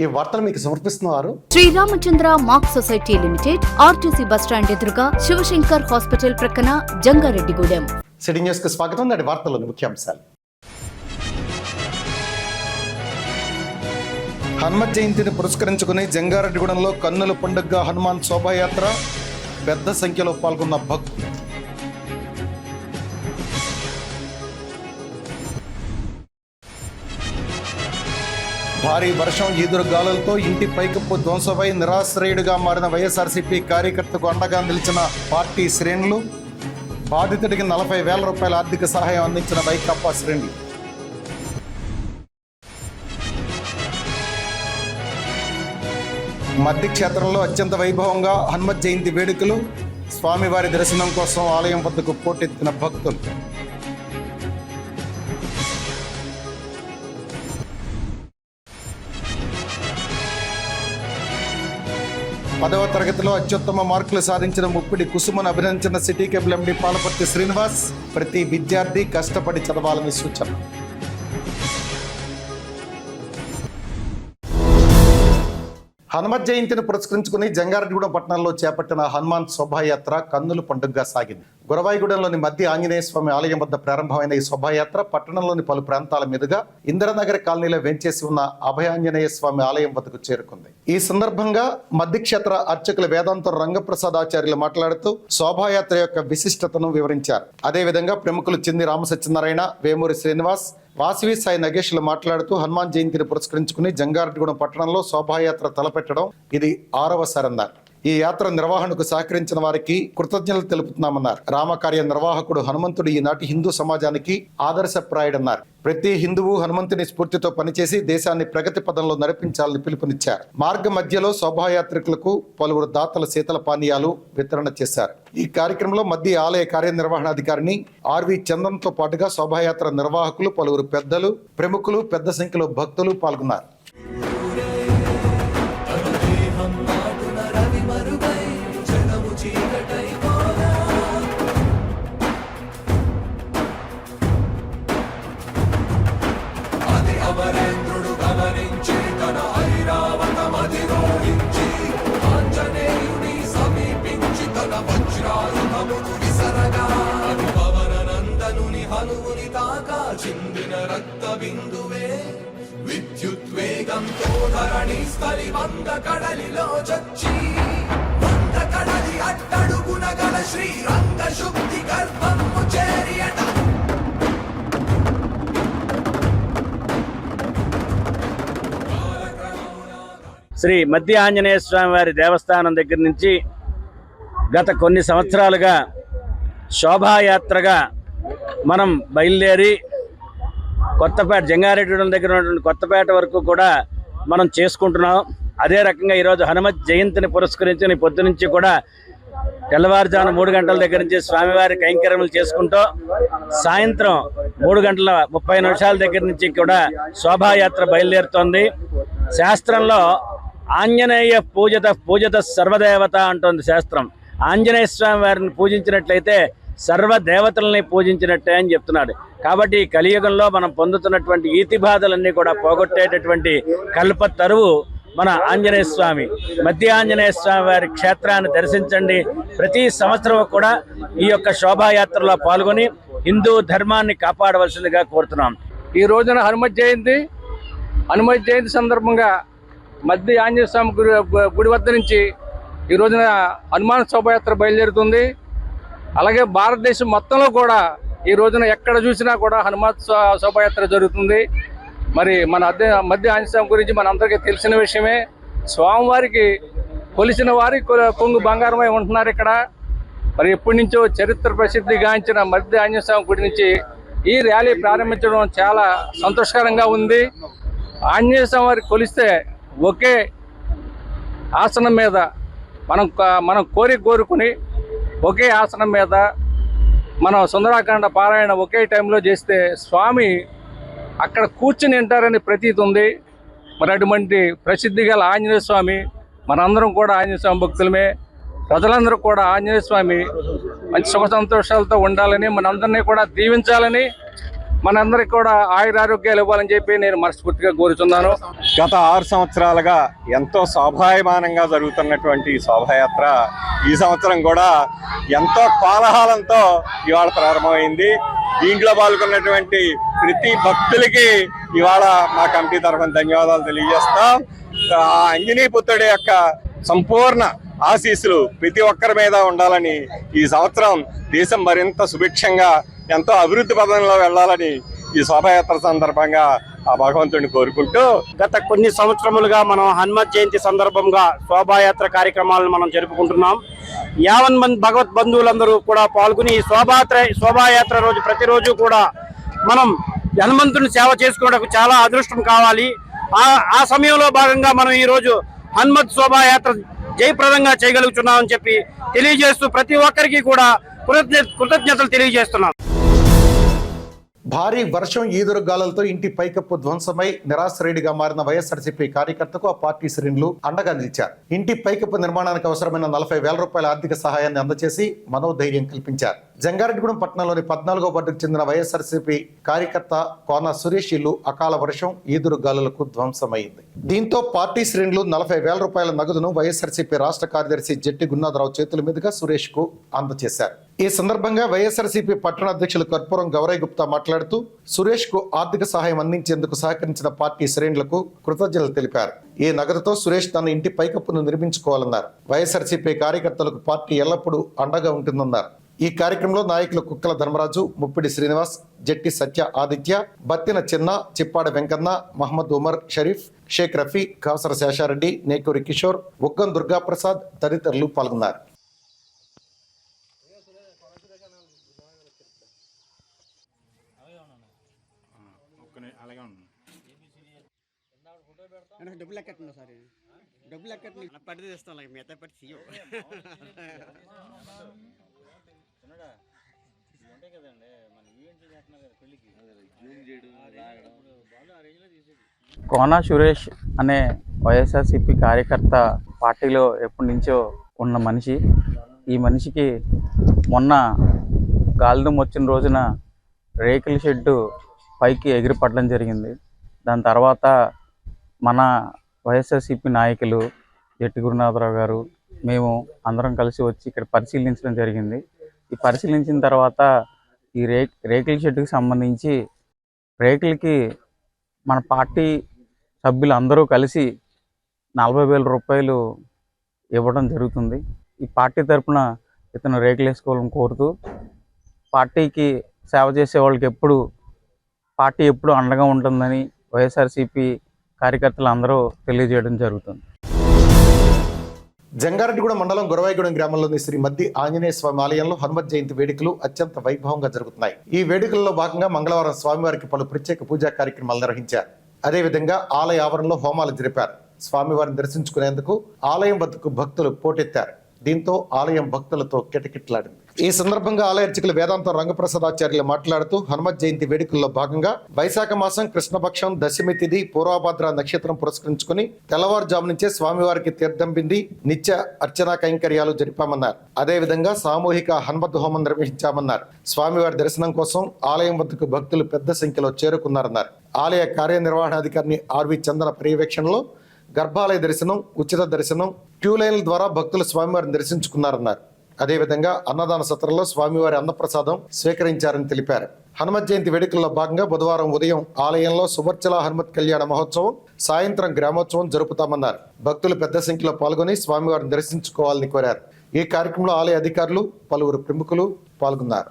ఈ వార్తలు మీకు సమర్పిస్తున్నారు Sriramachandra mark society limited, RTC bus stand ఎదురుగా, శివశంకర్ హాస్పిటల్ ప్రక్కన, జంగారెడ్డిగూడెం. సిటీ న్యూస్ కు స్వాగతం. నాటి వార్తల్లోని ముఖ్యాంశాలు. హనుమత్ జయంతిని పురస్కరించుకుని జంగారెడ్డిగూడెంలో కన్నుల పండుగగా హనుమాన్ శోభాయాత్ర, పెద్ద సంఖ్యలో పాల్గొన్న భక్తులు. భారీ వర్షం, ఈదురు గాలులతో ఇంటి పైకప్పు ధ్వంసమై నిరాశ్రయుడిగా మారిన వైఎస్ఆర్సీపీ కార్యకర్తకు అండగా నిలిచిన పార్టీ శ్రేణులు. బాధితుడికి 40,000 రూపాయల ఆర్థిక సహాయం అందించిన వైకాపా శ్రేణులు. మద్ది క్షేత్రంలో అత్యంత వైభవంగా హనుమత్ జయంతి వేడుకలు. స్వామివారి దర్శనం కోసం ఆలయం వద్దకు పోటెత్తిన భక్తులు. పదవ తరగతిలో అత్యుత్తమ మార్కులు సాధించిన ముప్పిడి కుసుమను అభినందించిన city cable MD Palaparthi Srinivas. ప్రతి విద్యార్థి కష్టపడి చదవాలని సూచన. హనుమత్ జయంతిని పురస్కరించుకుని జంగారెడ్డిగూడెం పట్టణంలో చేపట్టిన హనుమాన్ శోభాయాత్ర కన్నుల పండుగగా సాగింది. గురవాయిగూడెంలోని మధ్య ఆంజనేయ స్వామి ఆలయం వద్ద ప్రారంభమైన ఈ శోభాయాత్ర పట్టణంలోని పలు ప్రాంతాల మీదుగా ఇందిరానగర్ కాలనీలో వెంచేసి ఉన్న అభయాంజనేయ స్వామి ఆలయం వద్దకు చేరుకుంది. ఈ సందర్భంగా మధ్య క్షేత్ర అర్చకులు వేదాంత రంగప్రసాద్ ఆచార్యులు మాట్లాడుతూ శోభాయాత్ర యొక్క విశిష్టతను వివరించారు. అదేవిధంగా ప్రముఖులు చింది రామసత్యనారాయణ, వేమూరి శ్రీనివాస్, వాసవి సాయి నగేష్లు మాట్లాడుతూ హనుమాన్ జయంతిని పురస్కరించుకుని జంగారెడ్డిగూడెం పట్టణంలో శోభాయాత్ర తలపెట్టడం ఇది 6వసారన్నారు. ఈ యాత్ర నిర్వహణకు సహకరించిన వారికి కృతజ్ఞతలు తెలుపుతున్నామన్నారు. రామకార్య నిర్వాహకుడు హనుమంతుడు ఈనాటి హిందూ సమాజానికి ఆదర్శప్రాయుడన్నారు. ప్రతి హిందువు హనుమంతుని స్ఫూర్తితో పనిచేసి దేశాన్ని ప్రగతి పదంలో నడిపించాలని పిలుపునిచ్చారు. మార్గ మధ్యలో శోభాయాత్రికులకు పలువురు దాతల శీతల పానీయాలు వితరణ చేశారు. ఈ కార్యక్రమంలో మధ్య ఆలయ కార్యనిర్వహణాధికారిని ఆర్వి చందన్తో పాటుగా శోభాయాత్ర నిర్వాహకులు, పలువురు పెద్దలు, ప్రముఖులు, పెద్ద సంఖ్యలో భక్తులు పాల్గొన్నారు. అమరేంద్రుడు గమనించి తన ఐరావతమధిరోహించి ఆంజనేయుని సమీపించి తన వజ్రాయుధమును విసరగా పవన నందనుని హనువుని తాకా చిందిన రక్త బిందువే విద్యుద్వేగంతో ధరణి స్థలి వంద కడలిలో చచ్చి వంద కడలి అట్టడుగున గల శ్రీరంగ శుద్ధి గర్భము చేరియట. శ్రీ మధ్య ఆంజనేయ స్వామి వారి దేవస్థానం దగ్గర నుంచి గత కొన్ని సంవత్సరాలుగా శోభాయాత్రగా మనం బయలుదేరి కొత్తపేట, జంగారెడ్డిగూడెం దగ్గర ఉన్నటువంటి కొత్తపేట వరకు కూడా మనం చేసుకుంటున్నాం. అదే రకంగా ఈరోజు హనుమత్ జయంతిని పురస్కరించుకుని పొద్దు నుంచి కూడా తెల్లవారుజామున 3 గంటల దగ్గర నుంచి స్వామివారి కైంకర్యములు చేసుకుంటూ సాయంత్రం 3:30 దగ్గర నుంచి కూడా శోభాయాత్ర బయలుదేరుతోంది. శాస్త్రంలో ఆంజనేయ పూజత సర్వదేవత అంటుంది శాస్త్రం. ఆంజనేయ స్వామి వారిని పూజించినట్లయితే సర్వదేవతల్ని పూజించినట్టే అని చెప్తున్నాడు. కాబట్టి ఈ కలియుగంలో మనం పొందుతున్నటువంటి ఈతి బాధలన్నీ కూడా పోగొట్టేటటువంటి కల్ప తరువు మన ఆంజనేయ స్వామి. మధ్య ఆంజనేయ స్వామి వారి క్షేత్రాన్ని దర్శించండి. ప్రతి సంవత్సరం కూడా ఈ యొక్క శోభాయాత్రలో పాల్గొని హిందూ ధర్మాన్ని కాపాడవలసిందిగా కోరుతున్నాం. ఈ రోజున హనుమత్ జయంతి సందర్భంగా మధ్య ఆంజనేయ స్వామి గుడి వద్ద నుంచి ఈ రోజున హనుమాన్ శోభాయాత్ర బయలుదేరుతుంది. అలాగే భారతదేశం మొత్తంలో కూడా ఈ రోజున ఎక్కడ చూసినా కూడా హనుమాన్ శోభాయాత్ర జరుగుతుంది. మరి మన మధ్య ఆంజనేయ స్వామి గురించి మనందరికీ తెలిసిన విషయమే. స్వామివారికి కొలిసిన వారి కొంగు బంగారమై ఉంటున్నారు ఇక్కడ. మరి ఎప్పటి నుంచో చరిత్ర ప్రసిద్ధిగాంచిన మధ్య ఆంజనేయ స్వామి గుడి నుంచి ఈ ర్యాలీ ప్రారంభించడం చాలా సంతోషకరంగా ఉంది. ఆంజనేయ స్వామి వారికి కొలిస్తే ఒకే ఆసనం మీద మనం కోరుకుని ఒకే ఆసనం మీద మనం సుందరాకాండ పారాయణ ఒకే టైంలో చేస్తే స్వామి అక్కడ కూర్చుని వింటారని ప్రతీతి ఉంది. మరి అటువంటి ప్రసిద్ధి గల ఆంజనేయ స్వామి మనందరం కూడా ఆంజనేయ స్వామి భక్తులమే. ప్రజలందరూ కూడా ఆంజనేయ స్వామి మంచి సుఖ సంతోషాలతో ఉండాలని, మనందరినీ కూడా దీవించాలని మనందరికి కూడా ఆయురారోగ్యాలు ఇవ్వాలని చెప్పి నేను మనస్ఫూర్తిగా కోరుతున్నాను. గత 6 సంవత్సరాలుగా ఎంతో శోభాయమానంగా జరుగుతున్నటువంటి ఈ శోభాయాత్ర ఈ సంవత్సరం కూడా ఎంతో కోలాహలంతో ఇవాళ ప్రారంభమైంది. దీంట్లో పాల్గొన్నటువంటి ప్రతి భక్తులకి ఇవాళ మా కమిటీ తరఫున ధన్యవాదాలు తెలియజేస్తాం. ఆంజనేయపుత్రుడి యొక్క సంపూర్ణ ఆశీస్సులు ప్రతి ఒక్కరి మీద ఉండాలని, ఈ సంవత్సరం దేశం మరింత సుభిక్షంగా ఎంతో అభివృద్ధి పదంలో వెళ్ళాలని ఈ శోభాయాత్ర సందర్భంగా ఆ భగవంతుడిని కోరుకుంటూ, గత కొన్ని సంవత్సరములుగా మనం హనుమత్ జయంతి సందర్భంగా శోభాయాత్ర కార్యక్రమాలను మనం జరుపుకుంటున్నాం. 50 మంది భగవత్ బంధువులందరూ కూడా పాల్గొని ఈ శోభాయాత్ర రోజు ప్రతిరోజు కూడా మనం హనుమంతుని సేవ చేసుకోవడానికి చాలా అదృష్టం కావాలి. ఆ సమయంలో భాగంగా మనం ఈరోజు హనుమత్ శోభాయాత్ర జయప్రదంగా చేయగలుగుతున్నామని చెప్పి తెలియజేస్తూ ప్రతి ఒక్కరికి కూడా కృతజ్ఞతలు తెలియజేస్తున్నాం. భారీ వర్షం ఈదురుగాలులతో ఇంటి పైకప్పు ధ్వంసమై నిరాశ్రయుడిగా మారిన వైఎస్ఆర్సీపీ కార్యకర్తకు ఆ పార్టీ శ్రేణులు అండగా నిలిచారు. ఇంటి పైకప్పు నిర్మాణానికి అవసరమైన 40,000 రూపాయల ఆర్థిక సహాయాన్ని అందజేసి మనోధైర్యం కల్పించారు. జంగారెడ్డిగూడెం పట్టణంలోని 14వ వార్డుకు చెందిన వైఎస్ఆర్సీపీ కార్యకర్త కోన సురేష్ ఇల్లు అకాల వర్షం ఈదురుగాలులకు ధ్వంసమైంది. దీంతో పార్టీ శ్రేణులు 40,000 రూపాయల నగదును వైఎస్ఆర్సీపీ రాష్ట్ర కార్యదర్శి జట్టి గున్నాథరావు చేతుల మీదుగా సురేష్ కు అందజేశారు. ఈ సందర్భంగా వైఎస్ఆర్సీపీ పట్టణ అధ్యక్షులు కర్పూరం గౌరయ్ గుప్తా మాట్లాడుతూ సురేష్ కు ఆర్థిక సహాయం అందించేందుకు సహకరించిన పార్టీ శ్రేణులకు కృతజ్ఞతలు తెలిపారు. ఈ నగదుతో సురేష్ తన ఇంటి పైకప్పును నిర్మించుకోవాలన్నారు. వైఎస్ఆర్సీపీ కార్యకర్తలకు పార్టీ ఎల్లప్పుడూ అండగా ఉంటుందన్నారు. ఈ కార్యక్రమంలో నాయకులు కుక్కల ధర్మరాజు, ముప్పిడి శ్రీనివాస్, జట్టి సత్య ఆదిత్య, బత్తిన చిన్న, చిప్పాడ వెంకన్న, మహమ్మద్ ఉమర్ షరీఫ్, షేక్ రఫీ, కాసర శేషారెడ్డి, నేకూరి కిషోర్, ఉగ్గం దుర్గాప్రసాద్ తదితరులు పాల్గొన్నారు. డబ్బులు ఎక్కట్టు సార్, డబ్బులు ఎక్కట్టు పట్టి తెస్తాం మిగతా పట్టి సీయో కోన సురేష్ అనే వైఎస్ఆర్సీపీ కార్యకర్త పార్టీలో ఎప్పటి నుంచో ఉన్న మనిషి. ఈ మనిషికి మొన్న గాలిదుం వచ్చిన రోజున రేకుల షెడ్డు పైకి ఎగిరిపడడం జరిగింది. దాని తర్వాత మన వైఎస్ఆర్సీపీ నాయకులు జట్టి గురునాథరావు గారు, మేము అందరం కలిసి వచ్చి ఇక్కడ పరిశీలించడం జరిగింది. ఈ పరిశీలించిన తర్వాత ఈ రేకుల షెడ్డుకి సంబంధించి రేకులకి మన పార్టీ సభ్యులు అందరూ కలిసి 40,000 రూపాయలు ఇవ్వడం జరుగుతుంది. ఈ పార్టీ తరఫున ఇతను రేకులు వేసుకోవాలని కోరుతూ, పార్టీకి సేవ చేసే వాళ్ళకి పార్టీ ఎప్పుడు అండగా ఉంటుందని వైఎస్ఆర్సీపీ కార్యకర్తలు అందరూ తెలియజేయడం జరుగుతుంది. జంగారెడ్డిగూడెం మండలం గురవాయిగూడెం గ్రామంలోని శ్రీ మద్ది ఆంజనేయ స్వామి ఆలయంలో హనుమత్ జయంతి వేడుకలు అత్యంత వైభవంగా జరుగుతున్నాయి. ఈ వేడుకల్లో భాగంగా మంగళవారం స్వామివారికి పలు ప్రత్యేక పూజా కార్యక్రమాలు నిర్వహించారు. అదేవిధంగా ఆలయ ఆవరణలో హోమాలు జరిపారు. స్వామివారిని దర్శించుకునేందుకు ఆలయం వద్దకు భక్తులు పోటెత్తారు. దీంతో ఆలయం భక్తులతో కిటకిటలాడింది. ఈ సందర్భంగా ఆలయ అర్చకులు వేదాంతం రంగప్రసాదాచార్యులు మాట్లాడుతూ హనుమత్ జయంతి వేడుకల్లో భాగంగా వైశాఖ మాసం కృష్ణపక్షం దశమి తిథి పూర్వభాద్ర నక్షత్రం పురస్కరించుకుని తెల్లవారుజాము నుంచే స్వామివారికి తీర్థం బింది నిత్య అర్చనా కైంకర్యాలు జరిపామన్నారు. అదేవిధంగా సామూహిక హనుమత్ హోమం నిర్వహించామన్నారు. స్వామివారి దర్శనం కోసం ఆలయం వద్దకు భక్తులు పెద్ద సంఖ్యలో చేరుకున్నారన్నారు. ఆలయ కార్యనిర్వహణాధికారిని ఆర్వి చందన పర్యవేక్షణలో గర్భాలయ దర్శనం, ఉచిత దర్శనం, క్యూ లైన్ల ద్వారా భక్తులు స్వామివారిని దర్శించుకున్నారన్నారు. అదేవిధంగా అన్నదాన సత్రంలో స్వామివారి అన్నప్రసాదం స్వీకరించారని తెలిపారు. హనుమత్ జయంతి వేడుకల్లో భాగంగా బుధవారం ఉదయం ఆలయంలో సువర్చల హనుమత్ కళ్యాణ మహోత్సవం, సాయంత్రం గ్రామోత్సవం జరుపుతామన్నారు. భక్తులు పెద్ద సంఖ్యలో పాల్గొని స్వామివారిని దర్శించుకోవాలని కోరారు. ఈ కార్యక్రమంలో ఆలయ అధికారులు, పలువురు ప్రముఖులు పాల్గొన్నారు.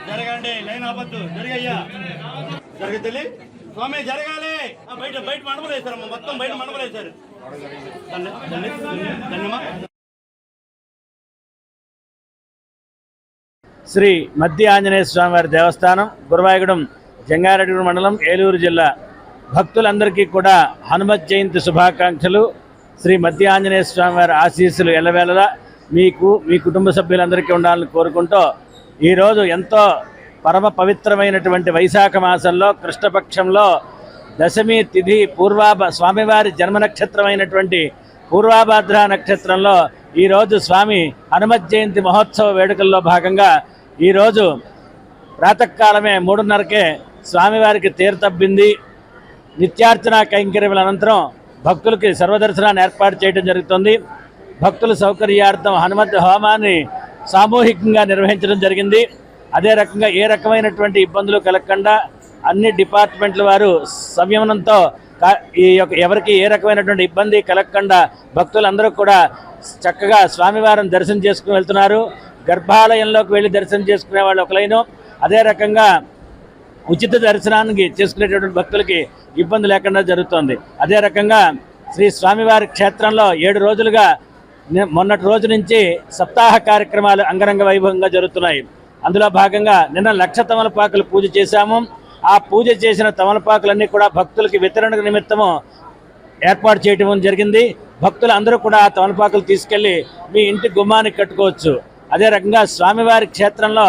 జరగండి, లైన్ ఆపద్దు, జరిగయ్యా జరగతల్లి స్వామి జరగాలి. బయట మండపలేశారమ్మా, మొత్తం బయట మండపలేశారు. శ్రీ మద్ది ఆంజనేయ స్వామివారి దేవస్థానం, గురవాయిగూడెం, జంగారెడ్డిగూడెం మండలం, ఏలూరు జిల్లా భక్తులందరికీ కూడా హనుమత్ జయంతి శుభాకాంక్షలు. శ్రీ మద్ది ఆంజనేయ స్వామివారి ఆశీస్సులు ఎల్లవేళలా మీకు, మీ కుటుంబ సభ్యులందరికీ ఉండాలని కోరుకుంటూ ఈరోజు ఎంతో పరమ పవిత్రమైనటువంటి వైశాఖ మాసంలో కృష్ణపక్షంలో దశమి తిథి స్వామివారి జన్మ నక్షత్రమైనటువంటి పూర్వాభాద్ర నక్షత్రంలో ఈరోజు స్వామి హనుమత్ జయంతి మహోత్సవ వేడుకల్లో భాగంగా ఈరోజు ప్రాతకాలమే 3:30కే స్వామివారికి తీర్థబ్బింది. నిత్యార్చన కైంకర్యముల అనంతరం భక్తులకి సర్వదర్శనాన్ని ఏర్పాటు చేయడం జరుగుతుంది. భక్తుల సౌకర్యార్థం హనుమత్ హోమాన్ని సామూహికంగా నిర్వహించడం జరిగింది. అదే రకంగా ఏ రకమైనటువంటి ఇబ్బందులు కలగకుండా అన్ని డిపార్ట్మెంట్ల వారు సంయమనంతో ఎవరికి ఏ రకమైనటువంటి ఇబ్బంది కలగకుండా భక్తులందరూ కూడా చక్కగా స్వామివారిని దర్శనం చేసుకుని వెళ్తున్నారు. గర్భాలయంలోకి వెళ్ళి దర్శనం చేసుకునే వాళ్ళు ఒక లైను, అదే రకంగా ఉచిత దర్శనానికి చేసుకునేటటువంటి భక్తులకి ఇబ్బంది లేకుండా జరుగుతోంది. అదే రకంగా శ్రీ స్వామివారి క్షేత్రంలో 7 రోజులుగా మొన్నటి రోజు నుంచి సప్తాహ కార్యక్రమాలు అంగరంగ వైభవంగా జరుగుతున్నాయి. అందులో భాగంగా నిన్న 1,00,000 తమలపాకులు పూజ చేశాము. ఆ పూజ చేసిన తమలపాకులన్నీ కూడా భక్తులకి వితరణ నిమిత్తము ఏర్పాటు చేయడం జరిగింది. భక్తులు అందరూ కూడా ఆ తమలపాకులు తీసుకెళ్లి మీ ఇంటి గుమ్మానికి కట్టుకోవచ్చు. అదే రకంగా స్వామివారి క్షేత్రంలో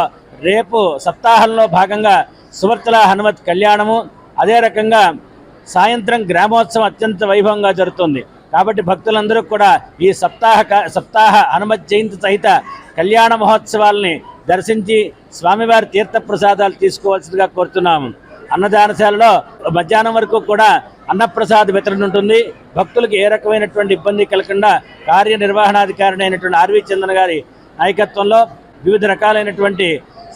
రేపు సప్తాహంలో భాగంగా సువర్తల హనుమత్ కళ్యాణము, అదే రకంగా సాయంత్రం గ్రామోత్సవం అత్యంత వైభవంగా జరుగుతుంది. కాబట్టి భక్తులందరూ కూడా ఈ సప్తాహ హనుమత్ జయంతి సహిత కళ్యాణ మహోత్సవాల్ని దర్శించి స్వామివారి తీర్థప్రసాదాలు తీసుకోవాల్సిందిగా కోరుతున్నాము. అన్నదానశాలలో మధ్యాహ్నం వరకు కూడా అన్నప్రసాద వితరణ ఉంటుంది. భక్తులకు ఏ రకమైనటువంటి ఇబ్బంది కలగకుండా కార్యనిర్వహణాధికారి అయినటువంటి ఆర్వి చందన్ గారి నాయకత్వంలో వివిధ రకాలైనటువంటి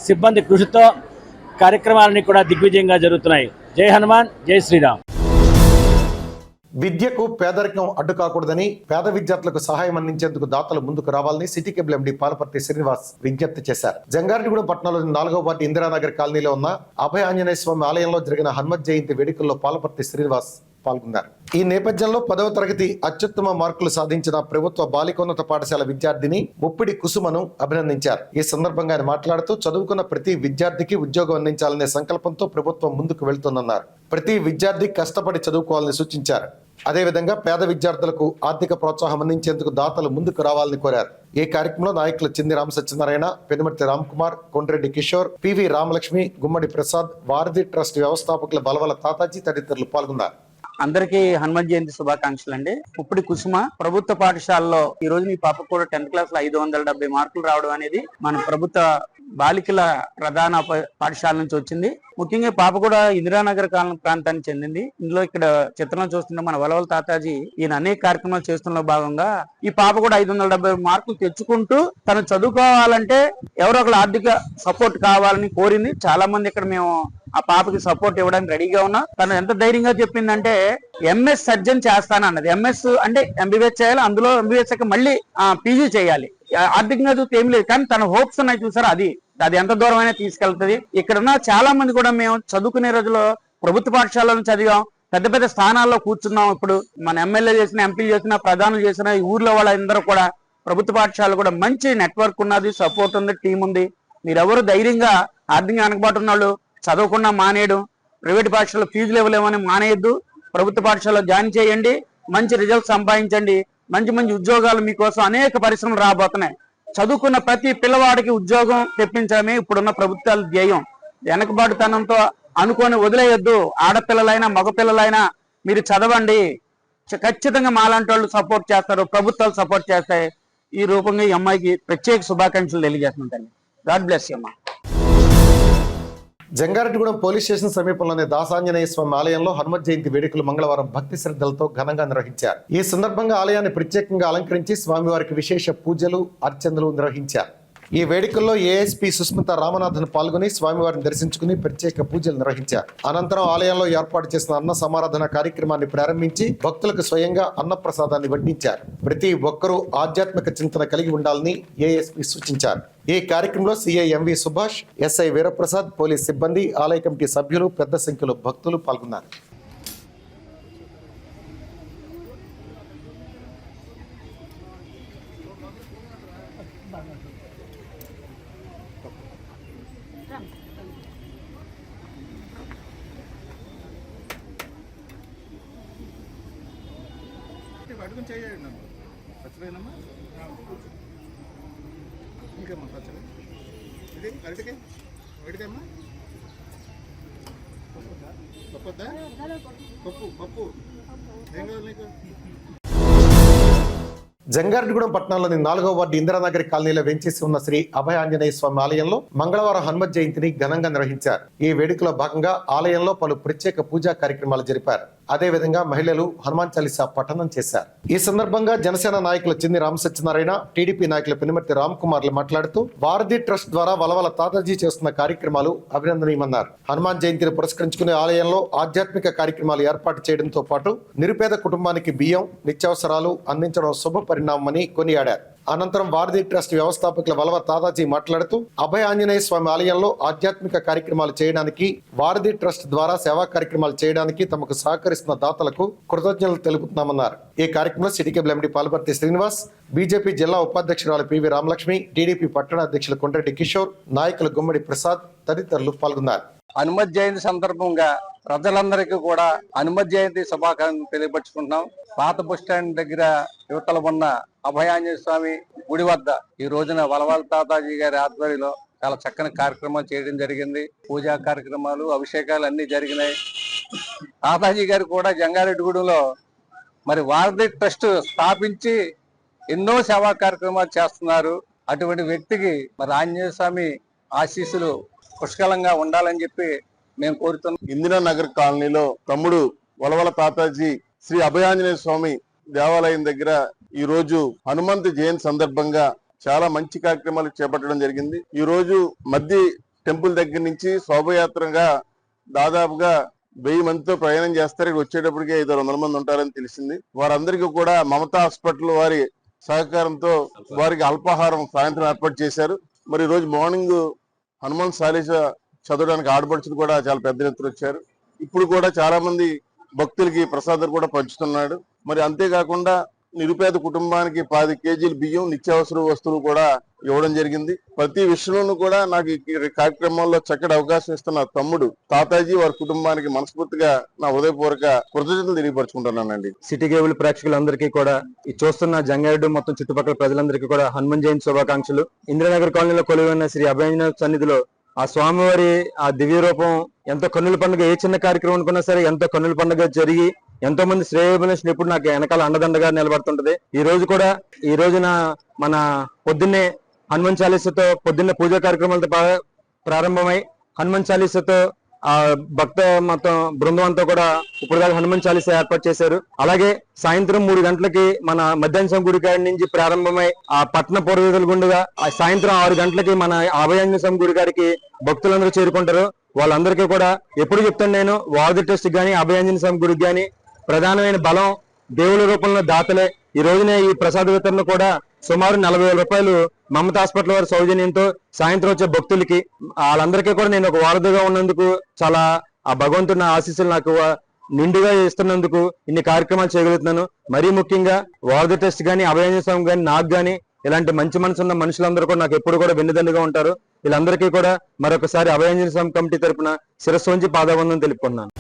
సిబ్బంది కృషితో కార్యక్రమాలన్నీ కూడా దిగ్విజయంగా జరుగుతున్నాయి. జై హనుమాన్, జై శ్రీరామ్. విద్యకు పేదరికం అడ్డు కాకూడదని పేద విద్యార్థులకు సహాయం అందించేందుకు దాతలు ముందుకు రావాలని city cable MD Palaparthi Srinivas విజ్ఞప్తి చేశారు. జంగారెడ్డిగూడెం పట్టణంలోని 4వ వార్డు ఇందిరానగర్ కాలనీలో ఉన్న అభయ ఆంజనేయ స్వామి ఆలయంలో జరిగిన హనుమత్ జయంతి వేడుకల్లో పాలపర్తి శ్రీనివాస్ పాల్గొన్నారు. ఈ నేపథ్యంలో 10వ తరగతి అత్యుత్తమ మార్కులు సాధించిన ప్రభుత్వ బాలికోన్నత పాఠశాల విద్యార్థిని ముప్పిడి కుసుమను అభినందించారు. ఈ సందర్భంగా ఆయన మాట్లాడుతూ చదువుకున్న ప్రతి విద్యార్థికి ఉద్యోగం అందించాలనే సంకల్పంతో ప్రభుత్వం ముందుకు వెళ్తుందన్నారు. ప్రతి విద్యార్థి కష్టపడి చదువుకోవాలని సూచించారు. అదేవిధంగా పేద విద్యార్థులకు ఆర్థిక ప్రోత్సాహం అందించేందుకు దాతలు ముందుకు రావాలని కోరారు. ఈ కార్యక్రమంలో నాయకులు చింది రామ సత్యనారాయణ, పెనుమర్తి రామ్ కుమార్, కొండ్రెడ్డి కిషోర్, పివి రామలక్ష్మి, గుమ్మడి ప్రసాద్, వారధి ట్రస్ట్ వ్యవస్థాపకుల బలవల తాతాజీ తదితరులు పాల్గొన్నారు. అందరికీ హనుమత్ జయంతి శుభాకాంక్షలు అండి. ఇప్పుడు కుసుమ ప్రభుత్వ పాఠశాలలో ఈ రోజు మీ పాప కూడా 10th క్లాస్ లో 570 మార్కులు రావడం అనేది మన ప్రభుత్వ బాలికల ప్రధాన పాఠశాల నుంచి వచ్చింది. ముఖ్యంగా పాప కూడా ఇందిరానగర్ ప్రాంతానికి చెందింది. ఇందులో ఇక్కడ చిత్రంలో చూస్తున్న మన వలవల తాతాజీ ఈయన అనేక కార్యక్రమాలు చేస్తున్న భాగంగా ఈ పాప కూడా 570 మార్కులు తెచ్చుకుంటూ తను చదువుకోవాలంటే ఎవరో ఒకరు ఆర్థిక సపోర్ట్ కావాలని కోరింది. చాలా మంది ఇక్కడ మేము ఆ పాపకి సపోర్ట్ ఇవ్వడానికి రెడీగా ఉన్నా. తను ఎంత ధైర్యంగా చెప్పిందంటే ఎంఎస్ సర్జన్ చేస్తానన్నది. ఎంఎస్ అంటే ఎంబీబీఎస్ చేయాలి, అందులో ఎంబీబీఎస్ మళ్ళీ పీజీ చేయాలి. ఆర్థికంగా చూస్తే ఏం లేదు, కానీ తన హోప్స్ ఉన్నాయి చూసారు, అది ఎంత దూరం అయినా తీసుకెళ్తుంది. ఇక్కడ ఉన్న చాలా మంది కూడా మేము చదువుకునే రోజుల్లో ప్రభుత్వ పాఠశాలను చదివాం, పెద్ద పెద్ద స్థానాల్లో కూర్చున్నాం. ఇప్పుడు మన ఎమ్మెల్యే చేసిన, ఎంపీలు చేసిన, ప్రధానులు చేసిన ఈ ఊర్లో వాళ్ళందరూ కూడా ప్రభుత్వ పాఠశాల కూడా మంచి నెట్వర్క్ ఉన్నది, సపోర్ట్ ఉంది, టీం ఉంది. మీరెవరు ధైర్యంగా ఆర్థికంగా వెనకబాటు ఉన్న వాళ్ళు చదవకుండా మానేయడం, ప్రైవేట్ పాఠశాలలో ఫీజులు ఇవ్వలేమని మానేయద్దు. ప్రభుత్వ పాఠశాలలో జాయిన్ చేయండి, మంచి రిజల్ట్ సంపాదించండి, మంచి మంచి ఉద్యోగాలు మీకోసం అనేక పరిశ్రమలు రాబోతున్నాయి. చదువుకున్న ప్రతి పిల్లవాడికి ఉద్యోగం తెప్పించడమే ఇప్పుడున్న ప్రభుత్వాల ధ్యేయం. వెనకబాటుతనంతో అనుకొని వదిలేయొద్దు. ఆడపిల్లలైనా మగపిల్లలైనా మీరు చదవండి. ఖచ్చితంగా మాలాంటి వాళ్ళు సపోర్ట్ చేస్తారు, ప్రభుత్వాలు సపోర్ట్ చేస్తాయి. ఈ రూపంగా ఈ అమ్మాయికి ప్రత్యేక శుభాకాంక్షలు తెలియజేస్తుంటాను. గాడ్ బ్లెస్ యూ అమ్మా. జంగారెడ్డిగూడెం పోలీస్ స్టేషన్ సమీపంలోని దాసాంజనేయ స్వామి ఆలయంలో హనుమత్ జయంతి వేడుకలు మంగళవారం భక్తి శ్రద్ధలతో ఘనంగా నిర్వహించారు. ఈ సందర్భంగా ఆలయాన్ని ప్రత్యేకంగా అలంకరించి స్వామివారికి విశేష పూజలు, అర్చనలు నిర్వహించారు. ఈ వేడుకల్లో ఏఎస్పీ సుస్మిత రామనాథన్ పాల్గొని స్వామివారిని దర్శించుకుని ప్రత్యేక పూజలు నిర్వహించారు. అనంతరం ఆలయంలో ఏర్పాటు చేసిన అన్న సమారాధన కార్యక్రమాన్ని ప్రారంభించి భక్తులకు స్వయంగా అన్నప్రసాదాన్ని వడ్డించారు. ప్రతి ఒక్కరూ ఆధ్యాత్మిక చింతన కలిగి ఉండాలని ఏఎస్పీ సూచించారు. ఈ కార్యక్రమంలో CI MV Subhash, SI Veeraprasad, police సిబ్బంది, ఆలయ కమిటీ సభ్యులు, పెద్ద సంఖ్యలో భక్తులు పాల్గొన్నారు. పట్టుకుని చేయండి అమ్మా, పచ్చిపోయిందమ్మా, ఇంకేమ్మా పచ్చడి ఇది అరటికాయ, అరటికాయమ్మా. పప్పొద్దా? పప్పు పప్పు ఏం కావాలి నీకు? జంగారెడ్డిగూడెం పట్టణంలోని 4వ వార్డు ఇందిరానగర్ కాలనీలో వెంచేసి ఉన్న శ్రీ అభయ ఆంజనేయ స్వామి ఆలయంలో మంగళవారం హనుమత్ జయంతిని ఘనంగా నిర్వహించారు. ఈ వేడుకలో భాగంగా ఆలయంలో పలు ప్రత్యేక పూజా కార్యక్రమాలు జరిపారు. అదేవిధంగా మహిళలు హనుమాన్ చాలీసా పఠనం చేశారు. ఈ సందర్భంగా జనసేన నాయకులు చిన్ని రామసత్యనారాయణ, టీడీపీ నాయకులు పినిమర్తి రామ్ కుమార్లు మాట్లాడుతూ వారధి ట్రస్ట్ ద్వారా వలవల తాతాజీ చేస్తున్న కార్యక్రమాలు అభినందనీయమన్నారు. హనుమాన్ జయంతిని పురస్కరించుకునే ఆలయంలో ఆధ్యాత్మిక కార్యక్రమాలు ఏర్పాటు చేయడంతో పాటు నిరుపేద కుటుంబానికి బియ్యం, నిత్యావసరాలు అందించడం శుభ పరిణామమని కొనియాడారు. అనంతరం వారధి ట్రస్ట్ వ్యవస్థాపకుల వలవ తాతాజీ మాట్లాడుతూ అభయ ఆంజనేయ స్వామి ఆలయంలో ఆధ్యాత్మిక కార్యక్రమాలు చేయడానికి, వారధి ట్రస్ట్ ద్వారా సేవా కార్యక్రమాలు చేయడానికి తమకు సహకరిస్తున్న దాతలకు కృతజ్ఞతలు తెలుపుతున్నామన్నారు. ఈ కార్యక్రమంలో city cable MD Palparthi Srinivas, BJP జిల్లా ఉపాధ్యక్షురాలు పివి రామలక్ష్మి, టీడీపీ పట్టణ అధ్యక్షులు కొండ్రెడ్డి కిషోర్, నాయకులు గుమ్మడి ప్రసాద్ తదితరులు పాల్గొన్నారు. హనుమత్ జయంతి సందర్భంగా ప్రజలందరికీ కూడా హనుమత్ జయంతి శుభాకాంక్షలు తెలియపరుచుకుంటున్నాం. పాత బస్ స్టాండ్ దగ్గర యువతల ఉన్న అభయాంజనేయ స్వామి గుడి వద్ద ఈ రోజున వలవాల తాతాజీ గారి ఆధ్వర్యంలో చాలా చక్కని కార్యక్రమాలు చేయడం జరిగింది. పూజా కార్యక్రమాలు, అభిషేకాలు అన్ని జరిగినాయి. తాతాజీ గారు కూడా జంగారెడ్డిగూడెంలో మరి వారధి ట్రస్ట్ స్థాపించి ఎన్నో సేవా కార్యక్రమాలు చేస్తున్నారు. అటువంటి వ్యక్తికి మరి ఆంజనేయ స్వామి ఆశీస్సులు పుష్కలంగా ఉండాలని చెప్పి మేము కోరుతున్నాం. ఇందిరానగర్ కాలనీలో తమ్ముడు వలవల తాతాజీ శ్రీ అభయాంజనేయ స్వామి దేవాలయం దగ్గర ఈ రోజు హనుమంత్ జయంతి సందర్భంగా చాలా మంచి కార్యక్రమాలు చేపట్టడం జరిగింది. ఈ రోజు మధ్య టెంపుల్ దగ్గర నుంచి శోభయాత్రగా దాదాపుగా 1000 మందితో ప్రయాణం చేస్తారు. ఇక్కడ వచ్చేటప్పటికి 500 మంది ఉంటారని తెలిసింది. వారందరికీ కూడా మమతా హాస్పిటల్ వారి సహకారంతో వారికి అల్పాహారం సాయంత్రం ఏర్పాటు చేశారు. మరి ఈ రోజు మార్నింగ్ హనుమాన్ చాలీసా చదవడానికి ఆడపడుచులు కూడా చాలా పెద్ద ఎత్తున వచ్చారు. ఇప్పుడు కూడా చాలా మంది భక్తులకి ప్రసాదాలు కూడా పంచుతున్నాడు. మరి అంతేకాకుండా నిరుపేద కుటుంబానికి 10 కేజీలు బియ్యం, నిత్యావసర వస్తువులు కూడా ఇవ్వడం జరిగింది. ప్రతి విషయంలోనూ కూడా నాకు ఈ కార్యక్రమంలో చక్కటి అవకాశం ఇస్తున్న తమ్ముడు తాతాజీ వారి కుటుంబానికి మనస్ఫూర్తిగా నా హృదయపూర్వక కృతజ్ఞతలు తెలియపరుచుకుంటున్నానండి. సిటీ కేబుల్ ప్రేక్షకులందరికీ కూడా ఈ చూస్తున్న జంగారెడ్డి మొత్తం చుట్టుపక్కల ప్రజలందరికీ కూడా హనుమాన్ జయంతి శుభాకాంక్షలు. ఇందిరానగర్ కాలనీలో కొలువైన శ్రీ అభయాంజనేయ సన్నిధిలో ఆ స్వామివారి ఆ దివ్య రూపం ఎంతో కన్నుల పండుగ, ఏ చిన్న కార్యక్రమం అనుకున్నా సరే ఎంతో కన్నుల పండుగ జరిగి ఎంతో మంది శ్రేయోభిలాషులు ఎప్పుడు నాకు వెనకాల అండదండగా నిలబడుతుంటది. ఈ రోజున మన పొద్దున్నే హనుమాన్ చాలీసాతో పొద్దున్నే పూజా కార్యక్రమాలతో ప్రారంభమై హనుమాన్ చాలీసాతో ఆ భక్త మొత్తం బృందం అంతా కూడా ఇప్పుడు దాకా హనుమాన్ చాలీసా ఏర్పాటు చేశారు. అలాగే సాయంత్రం 3 గంటలకి మన మధ్యాహ్నం గుడి కాడి నుంచి ప్రారంభమై ఆ పట్టణ పూర్వీకుల గుండుగా సాయంత్రం 6 గంటలకి మన అభయాంజనేయ స్వామి గుడి గారికి భక్తులందరూ చేరుకుంటారు. వాళ్ళందరికీ కూడా ఎప్పుడు చెప్తాను నేను, వారధి ట్రస్ట్ గానీ అభయాంజనేయ స్వామి గుడికి గానీ ప్రధానమైన బలం దేవుల రూపంలో దాతలే. ఈ రోజున ఈ ప్రసాద వితరణ కూడా సుమారు 40,000 రూపాయలు మమతా హాస్పిటల్ వారి సౌజన్యంతో సాయంత్రం వచ్చే భక్తులకి వాళ్ళందరికీ కూడా నేను ఒక వారధిగా ఉన్నందుకు చాలా ఆ భగవంతుని ఆశీస్సులు నాకు నిండుగా ఇస్తున్నందుకు ఇన్ని కార్యక్రమాలు చేయగలుగుతున్నాను. మరీ ముఖ్యంగా వారధి ట్రస్ట్ గానీ అభయాంజనేయ స్వామి గానీ నాకు గానీ ఇలాంటి మంచి మనసు ఉన్న మనుషులందరూ కూడా నాకు ఎప్పుడు కూడా వెన్నుదన్నుగా ఉంటారు. వీళ్ళందరికీ కూడా మరొకసారి అభయాంజనేయ స్వామి కమిటీ తరపున శిరస్సు వంచి పాదవందనం తెలుపుకున్నాను.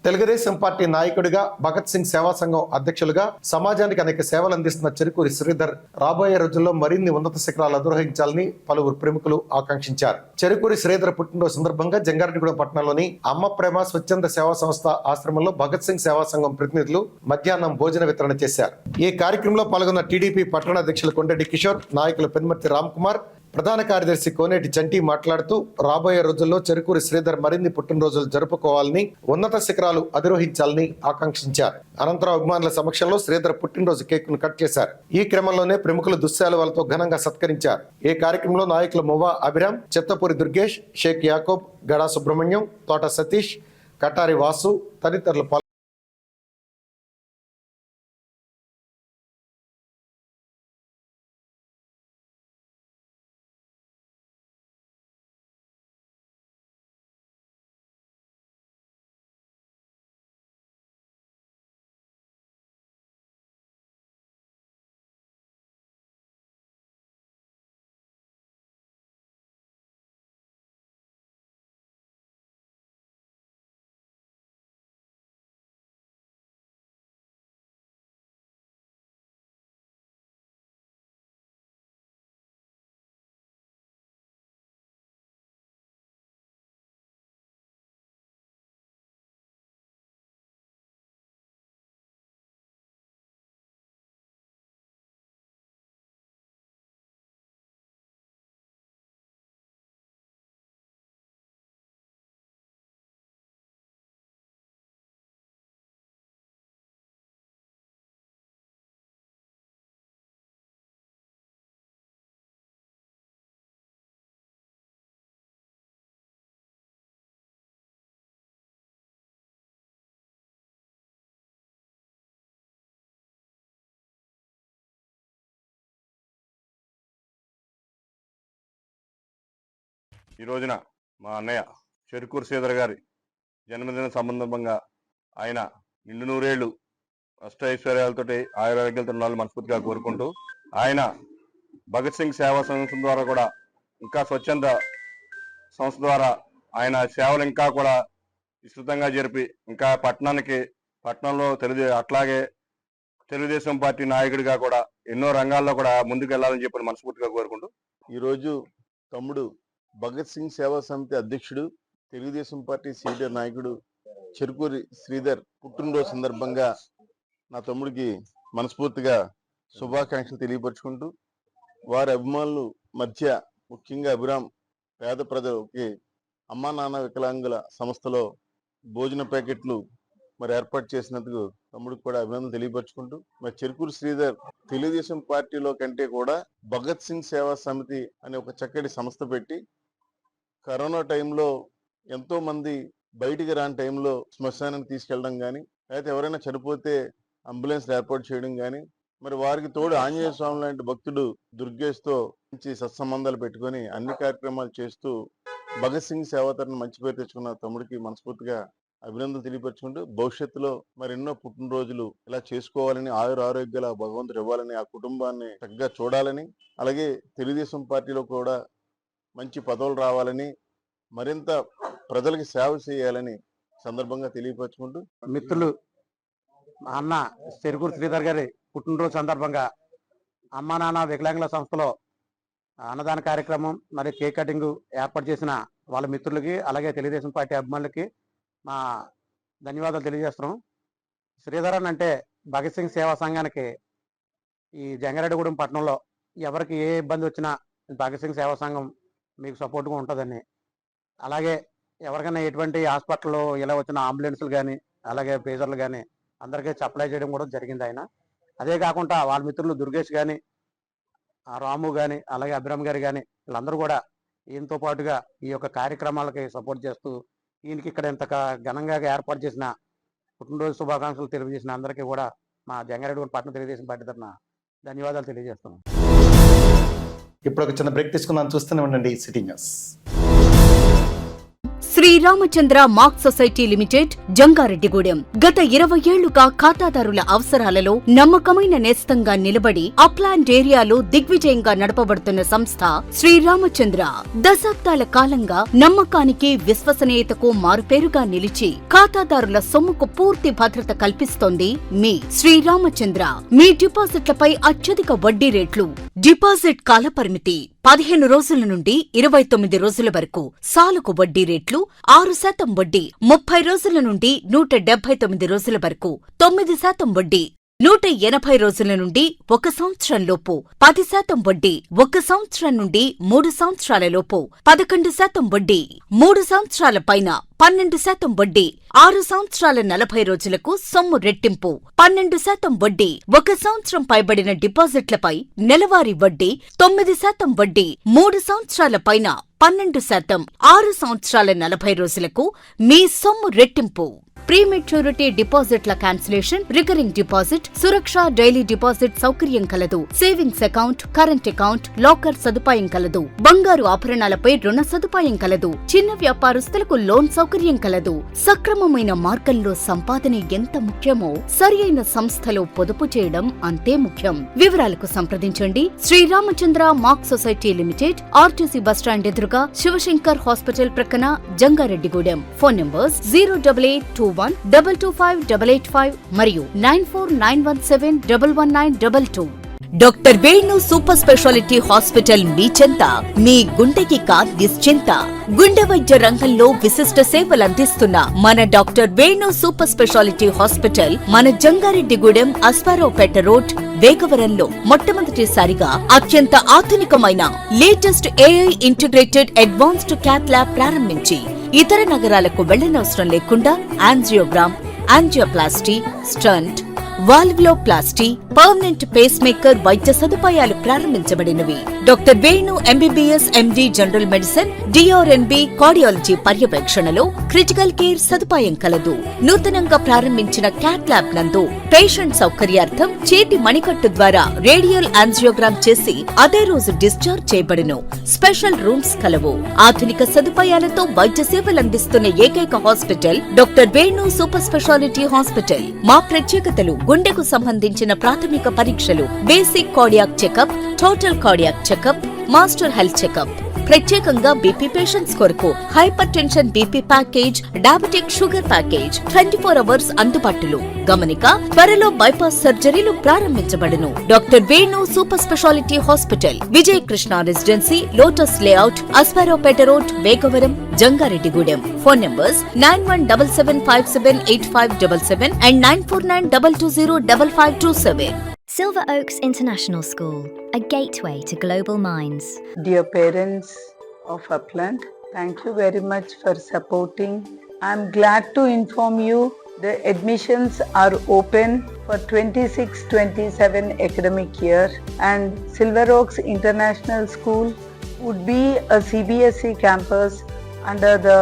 తెలుగుదేశం పార్టీ నాయకుడిగా, భగత్ సింగ్ సేవా సంఘం అధ్యక్షులుగా సమాజానికి అనేక సేవలు అందిస్తున్న చెరుకూరి శ్రీధర్ రాబోయే రోజుల్లో మరిన్ని ఉన్నత శిఖరాలు అధిరోహించాలని పలువురు ప్రముఖులు ఆకాంక్షించారు. చెరుకూరి శ్రీధర్ పుట్టినరోజు సందర్భంగా జంగారెడ్డిగూడెం పట్టణంలోని అమ్మ ప్రేమ స్వచ్ఛంద సేవా సంస్థ ఆశ్రమంలో భగత్ సింగ్ సేవా సంఘం ప్రతినిధులు మధ్యాహ్నం భోజన వితరణ చేశారు. ఈ కార్యక్రమంలో పాల్గొన్న టీడీపీ పట్టణ అధ్యక్షులు కొండ్రెడ్డి కిషోర్, నాయకులు పినిమర్తి రామ్ కుమార్, ప్రధాన కార్యదర్శి కోనేటి చంటి మాట్లాడుతూ రాబోయే రోజుల్లో చెరుకూరి శ్రీధర్ మరిన్ని పుట్టినరోజులు జరుపుకోవాలని, ఉన్నత శిఖరాలు అధిరోహించాలని ఆకాంక్షించారు. అనంతరం అభిమానుల సమక్షంలో శ్రీధర్ పుట్టినరోజు కేక్ ను కట్ చేశారు. ఈ క్రమంలోనే ప్రముఖులు దుశ్శాలువాలతో ఘనంగా సత్కరించారు. ఈ కార్యక్రమంలో నాయకులు మువ్వా అభిరామ్, చిత్తపూరి దుర్గేష్, షేక్ యాకోబ్, గడా సుబ్రహ్మణ్యం, తోట సతీష్, కటారి వాసు తదితరులు ఈ రోజున మా అన్నయ్య చెరుకూరు శ్రీధర్ గారి జన్మదిన సందర్భంగా ఆయన నిండు నూరేళ్లు అష్టైశ్వర్యాలతో ఆయురారోగ్యాలతో ఉండాలని మనస్ఫూర్తిగా కోరుకుంటూ, ఆయన భగత్ సింగ్ సేవా సంస్థ ద్వారా కూడా ఇంకా స్వచ్ఛంద సంస్థ ద్వారా ఆయన సేవలు ఇంకా కూడా విస్తృతంగా జరిపి ఇంకా పట్టణంలో అట్లాగే తెలుగుదేశం పార్టీ నాయకుడిగా కూడా ఎన్నో రంగాల్లో కూడా ముందుకు వెళ్ళాలని చెప్పి మనస్ఫూర్తిగా కోరుకుంటూ, ఈరోజు తమ్ముడు భగత్ సింగ్ సేవా సమితి అధ్యక్షుడు, తెలుగుదేశం పార్టీ సీనియర్ నాయకుడు చెరుకూరి శ్రీధర్ పుట్టినరోజు సందర్భంగా నా తమ్ముడికి మనస్ఫూర్తిగా శుభాకాంక్షలు తెలియపరుచుకుంటూ, వారి అభిమానులు మధ్య ముఖ్యంగా అభిరామ్ పేద ప్రజలకి అమ్మా నాన్న వికలాంగుల సంస్థలో భోజన ప్యాకెట్లు మరి ఏర్పాటు చేసినందుకు తమ్ముడికి కూడా అభినందనలు తెలియపరుచుకుంటూ, మరి చెరుకూరు శ్రీధర్ తెలుగుదేశం పార్టీలో కంటే కూడా భగత్ సింగ్ సేవా సమితి అనే ఒక చక్కటి సంస్థ పెట్టి కరోనా టైంలో ఎంతో మంది బయటికి రాని టైంలో శ్మశానానికి తీసుకెళ్ళడం కానీ, లేకపోతే ఎవరైనా చనిపోతే అంబులెన్స్ ఏర్పాటు చేయడం కానీ, మరి వారికి తోడు ఆంజనేయ స్వామి లాంటి భక్తుడు దుర్గేష్తో మంచి సత్సంబంధాలు పెట్టుకొని అన్ని కార్యక్రమాలు చేస్తూ భగత్ సింగ్ సేవాతరణ మంచి పేరు తెచ్చుకున్న తమ్ముడికి మనస్ఫూర్తిగా అభినందనలు తెలియపరుచుకుంటూ, భవిష్యత్తులో మరెన్నో పుట్టినరోజులు ఇలా చేసుకోవాలని, ఆరోగ్యాల భగవంతుడు ఇవ్వాలని, ఆ కుటుంబాన్ని చక్కగా చూడాలని, అలాగే తెలుగుదేశం పార్టీలో కూడా మంచి పదవులు రావాలని, మరింత ప్రజలకి సేవ చేయాలని సందర్భంగా తెలియపరుచుకుంటూ, మిత్రులు మా అన్న చెరుకూరు శ్రీధర్ గారి పుట్టినరోజు సందర్భంగా అమ్మా నాన్న వికలాంగుల సంస్థలో అన్నదాన కార్యక్రమం మరియు కేక్ కటింగ్ ఏర్పాటు చేసిన వాళ్ళ మిత్రులకి, అలాగే తెలుగుదేశం పార్టీ అభిమానులకి మా ధన్యవాదాలు తెలియజేస్తున్నాం. శ్రీధర్ అంటే భగత్ సింగ్ సేవా సంఘానికి ఈ జంగారెడ్డిగూడెం పట్టణంలో ఎవరికి ఏ ఇబ్బంది వచ్చినా భగత్ సింగ్ సేవా సంఘం మీకు సపోర్ట్గా ఉంటుందని, అలాగే ఎవరికైనా ఎటువంటి హాస్పిటల్లో ఇలా వచ్చిన అంబులెన్స్లు కానీ, అలాగే పేజర్లు కానీ అందరికీ సప్లై చేయడం కూడా జరిగింది ఆయన. అదే కాకుండా వాళ్ళ మిత్రులు దుర్గేష్ కానీ, రాము కానీ, అలాగే అభిరామ్ గారు కానీ, వీళ్ళందరూ కూడా ఈయనతో పాటుగా ఈ యొక్క కార్యక్రమాలకి సపోర్ట్ చేస్తూ ఈయనకి ఇక్కడ ఇంత ఘనంగా ఏర్పాటు చేసిన పుట్టినరోజు శుభాకాంక్షలు తెలియజేసిన అందరికీ కూడా మా జంగారెడ్డిగూడెం పట్టణ తెలుగుదేశం పార్టీ తరఫున ధన్యవాదాలు తెలియజేస్తున్నాం. ఇప్పుడు ఒక చిన్న బ్రేక్ తీసుకున్నాను, చూస్తూనే ఉండండి city news. Sriramachandra mark society limited Jangareddygudem గత 20 ఏళ్లుగా ఖాతాదారుల అవసరాలలో నమ్మకమైన నేస్తంగా నిలబడి అప్లాండ్ ఏరియాలో దిగ్విజయంగా నడపబడుతున్న సంస్థ శ్రీరామచంద్ర. దశాబ్దాల కాలంగా నమ్మకానికి, విశ్వసనీయతకు మారుపేరుగా నిలిచి ఖాతాదారుల సొమ్ముకు పూర్తి భద్రత కల్పిస్తోంది మీ శ్రీరామచంద్ర. మీ డిపాజిట్లపై అత్యధిక వడ్డీ రేట్లు, డిపాజిట్ కాలపరిమితి 15 రోజుల నుండి 29 రోజుల వరకు, సాలుకు వడ్డీ రేట్లు 6% వడ్డీ, 30 రోజుల నుండి 179 రోజుల వరకు 9% వడ్డీ, 180 రోజుల నుండి 1 సంవత్సరం లోపు 10% వడ్డీ, 1 సంవత్సరం నుండి 3 సంవత్సరాల లోపు 11% వడ్డీ, 3 సంవత్సరాల పైన 12% వడ్డీ, 6 సంవత్సరాల 40 రోజులకు సొమ్ము రెట్టింపు 12% వడ్డీ, 1 సంవత్సరం పైబడిన డిపాజిట్లపై నెలవారీ వడ్డీ 9% వడ్డీ, 3 సంవత్సరాల పైన 12%, 6 సంవత్సరాల 40 రోజులకు మీ సొమ్ము రెట్టింపు. ప్రీమెచ్యూరిటీ డిపాజిట్ల క్యాన్సిలేషన్, రికరింగ్ డిపాజిట్, సురక్ష డైలీ డిపాజిట్ సౌకర్యం కలదు. Savings account, current account, locker సదుపాయం కలదు. బంగారు ఆభరణాలపై రుణ సదుపాయం కలదు. చిన్న వ్యాపారస్తులకు లోన్ సౌకర్యం కలదు. సక్రమమైన మార్గంలో సంపాదన ఎంత ముఖ్యమో సరియైన సంస్థలో పొదుపు చేయడం అంతే ముఖ్యం. వివరాలకు సంప్రదించండి. Sriramachandra mark society limited, RTC bus stand ఎదురుగా, శివశంకర్ హాస్పిటల్ ప్రక్కన, జంగారెడ్డిగూడెం. ఫోన్ నంబర్స్ 08821225885 మరియు 9491711922. Doctor Venu super speciality hospital మీ చెంత. మీ గుండెకి నిశ్చింత. గుండె వైద్య రంగంలో విశిష్ట సేవలందిస్తున్న మన doctor Venu super speciality hospital మన జంగారెడ్డిగూడెం, అస్పారావుపేట రోడ్, వేగవరంలో మొట్టమొదటిసారిగా అత్యంత ఆధునికమైన latest AI integrated advanced cath lab ప్రారంభించి ఇతర నగరాలకు వెళ్లనవసరం లేకుండా angiogram, angioplasty, stent, valvuloplasty, permanent pacemaker వైద్య సదుపాయాలు ప్రారంభించబడినవి. Doctor Venu MBBS MD general medicine, DrNB cardiology పర్యవేక్షణలో క్రిటికల్ కేర్ సదుపాయం కలదు. నూతనంగా ప్రారంభించిన క్యాట్ ల్యాబ్ నందు పేషెంట్ సౌకర్యార్థం చేతి మణికట్టు ద్వారా రేడియల్ యాంజియోగ్రామ్ చేసి అదే రోజు డిశ్చార్జ్ చేయబడును. స్పెషల్ రూమ్స్ కలవు. ఆధునిక సదుపాయాలతో వైద్య సేవలందిస్తున్న ఏకైక hospital doctor Venu super speciality hospital. మా ప్రత్యేకతలు: గుండెకు సంబంధించిన ప్రాథమిక పరీక్షలు, basic cardiac checkup, total cardiac checkup, master health checkup. ప్రత్యేకంగా బీపీ పేషెంట్స్ కొరకు hypertension BP package, diabetic sugar package 24 hours అందుబాటులో. గమనిక: త్వరలో బైపాస్ సర్జరీలు ప్రారంభించబడును. Doctor Venu super speciality hospital, Vijaya Krishna residency, lotus layout, Asparaopeta road, Vegavaram, Jangareddygudem. Phone numbers 9177578577 and 9492205527. Silver Oaks International School, a gateway to global minds. Dear parents of Upland, thank you very much for supporting. I'm glad to inform you the admissions are open for 26-27 academic year, and Silver Oaks International School would be a CBSE campus under the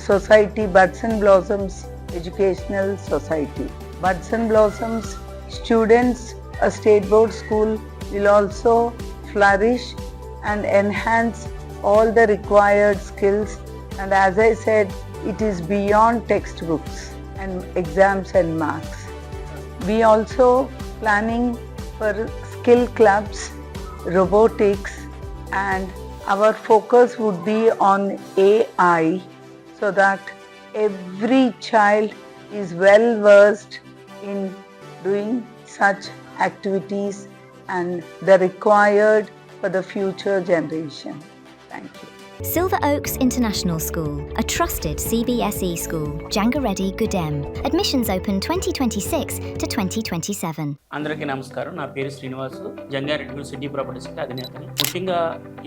society Buds and Blossoms Educational Society. Buds and Blossoms students, a state board school, will also flourish and enhance all the required skills, and as I said, it is beyond textbooks and exams and marks. We also planning for skill clubs, robotics, and our focus would be on AI, so that every child is well versed in doing such activities and the required for the future generation. Thank you. Silver Oaks International School, a trusted CBSE school, Jangareddy, Gudem. Admissions open 2026 to 2027. అందరికీ నమస్కారం. నా పేరు Srinivasu, Jangareddy city properties అధినేతని. ముఖ్యంగా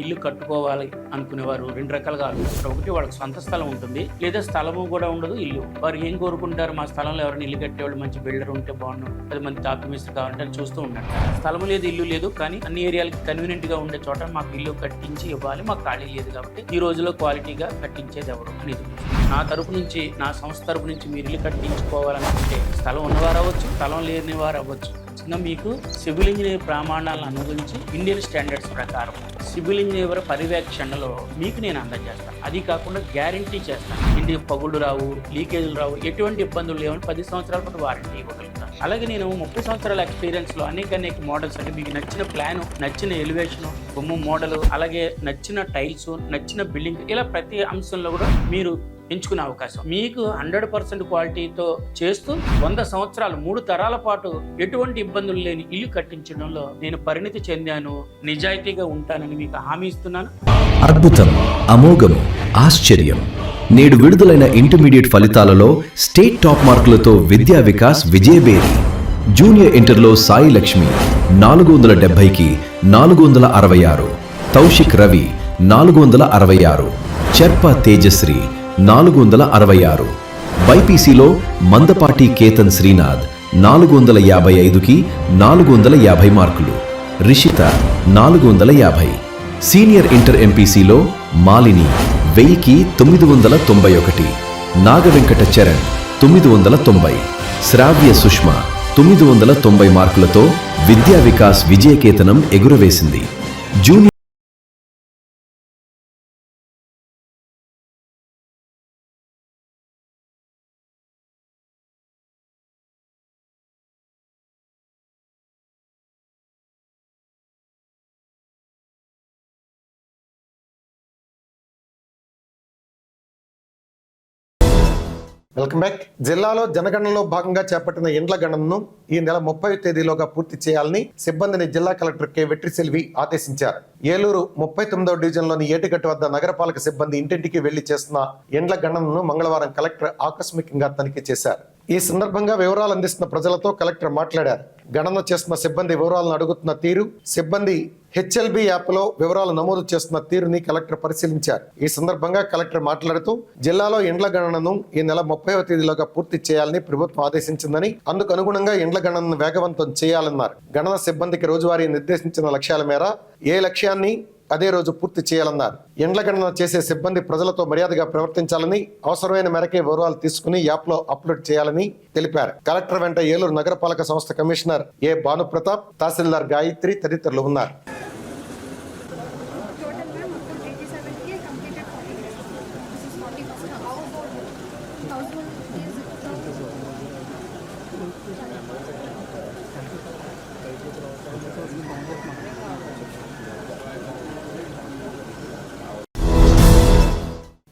ఇల్లు కట్టుకోవాలి అనుకునేవారు రెండు రకాలుగా ఆలోచిస్తారు. ఒకటి, వాళ్ళకి సొంత స్థలం ఉంటుంది, లేదా స్థలము కూడా ఉండదు, ఇల్లు. వారు ఏం కోరుకుంటారు? మా స్థలంలో ఎవరైనా ఇల్లు కట్టేవాళ్ళు మంచి బిల్డర్ ఉంటే బాగుండు, 10 మంది డాక్యుమెంట్స్ కావాలంటే చూస్తూ ఉంటారు. స్థలం లేదు, ఇల్లు లేదు, కానీ అన్ని ఏరియాలకి కన్వీనియంట్ గా ఉండే చోట మాకు ఇల్లు కట్టించి ఇవ్వాలి, మాకు ఖాళీ లేదు కాబట్టి ఈ రోజులో క్వాలిటీగా కట్టించేది ఎవరు అనేది. నా తరపు నుంచి, నా సంస్థ తరపు నుంచి మీరు ఇల్లు కట్టించుకోవాలనుకుంటే స్థలం ఉన్నవారు అవ్వచ్చు, స్థలం లేని వారు అవ్వచ్చు. మీకు సివిల్ ఇంజనీర్ ప్రమాణాలను అనుగురించి ఇండియన్ స్టాండర్డ్స్ ప్రకారం సివిల్ ఇంజనీర్ పర్యవేక్షణలో మీకు నేను అందజేస్తాను. అది కాకుండా గ్యారంటీ చేస్తాను, ఇంటి పగుళ్ళు రావు, లీకేజీలు రావు, ఎటువంటి ఇబ్బందులు లేవని 10 సంవత్సరాల పాటు వారంటీ ఇవ్వగలుగుతాను. అలాగే నేను 30 సంవత్సరాల ఎక్స్పీరియన్స్లో అనేక మోడల్స్, అంటే మీకు నచ్చిన ప్లాను, నచ్చిన ఎలివేషన్, బొమ్మ మోడల్, అలాగే నచ్చిన టైల్స్, నచ్చిన బిల్డింగ్, ఇలా ప్రతి అంశంలో కూడా మీరు ఎంచుకునే అవకాశం. మీకు 100% క్వాలిటీతో చేస్తూ 100 సంవత్సరాలు 3 తరాల పాటు ఎటువంటి ఇబ్బందులు లేని ఇల్లు కట్టించడంలో నేను పరిణితి చెందాను, నిజాయితీగా ఉంటానని మీకు హామీ ఇస్తున్నాను. అద్భుతం, అమోఘం, ఆశ్చర్యం. నేడు విడుదలైన ఇంటర్మీడియట్ ఫలితాలలో స్టేట్ టాప్ మార్కులతో విద్యా వికాస్ విజయబేరి. జూనియర్ ఇంటర్లో సాయి లక్ష్మి 470కి 466, తౌషిక్ రవి 466, చెర్ప తేజశ్రీ 466, బైపీసీలో మందపాటి కేతన్ శ్రీనాథ్ 455కి 450 మార్కులు, రిషిత 450, సీనియర్ ఇంటర్ ఎంపీసీలో మాలిని 1000కి 991, నాగవెంకట చరణ్ 990, శ్రావ్య సుష్మ 990 మార్కులతో విద్యా వికాస్ విజయకేతనం ఎగురవేసింది. Junior welcome back. జిల్లాలో జనగణనలో భాగంగా చేపట్టిన ఇండ్ల గణనను ఈ నెల 30వ తేదీలోగా పూర్తి చేయాలని సిబ్బందిని జిల్లా కలెక్టర్ కె వెట్రిసెల్వి ఆదేశించారు. ఏలూరు 39వ డివిజన్లోని ఏటిగట్టు వద్ద నగరపాలక సిబ్బంది ఇంటింటికి వెళ్లి చేస్తున్న ఇండ్ల గణనను మంగళవారం కలెక్టర్ ఆకస్మికంగా తనిఖీ చేశారు. ఈ సందర్భంగా వివరాలు అందిస్తున్న ప్రజలతో కలెక్టర్ మాట్లాడారు. గణన చేస్తున్న సిబ్బంది వివరాలను అడుగుతున్న తీరు, సిబ్బంది హెచ్ఎల్బి యాప్లో వివరాలు నమోదు చేస్తున్న తీరుని కలెక్టర్ పరిశీలించారు. ఈ సందర్భంగా కలెక్టర్ మాట్లాడుతూ జిల్లాలో ఇండ్ల గణనను ఈ నెల 30వ తేదీలోగా పూర్తి చేయాలని ప్రభుత్వం ఆదేశించిందని, అందుకు అనుగుణంగా ఇండ్ల గణనను వేగవంతం చేయాలన్నారు. గణన సిబ్బందికి రోజువారీ నిర్దేశించిన లక్ష్యాల మేర ఏ లక్ష్యాన్ని అదే రోజు పూర్తి చేయాలన్నారు. ఇండ్ల గణన చేసే సిబ్బంది ప్రజలతో మర్యాదగా ప్రవర్తించాలని, అవసరమైన మేరకే వివరాలు తీసుకుని యాప్లో అప్లోడ్ చేయాలని తెలిపారు. కలెక్టర్ వెంట ఏలూరు నగరపాలక సంస్థ కమిషనర్ ఏ భానుప్రతాప్, తహసీల్దార్ గాయత్రి తదితరులు ఉన్నారు.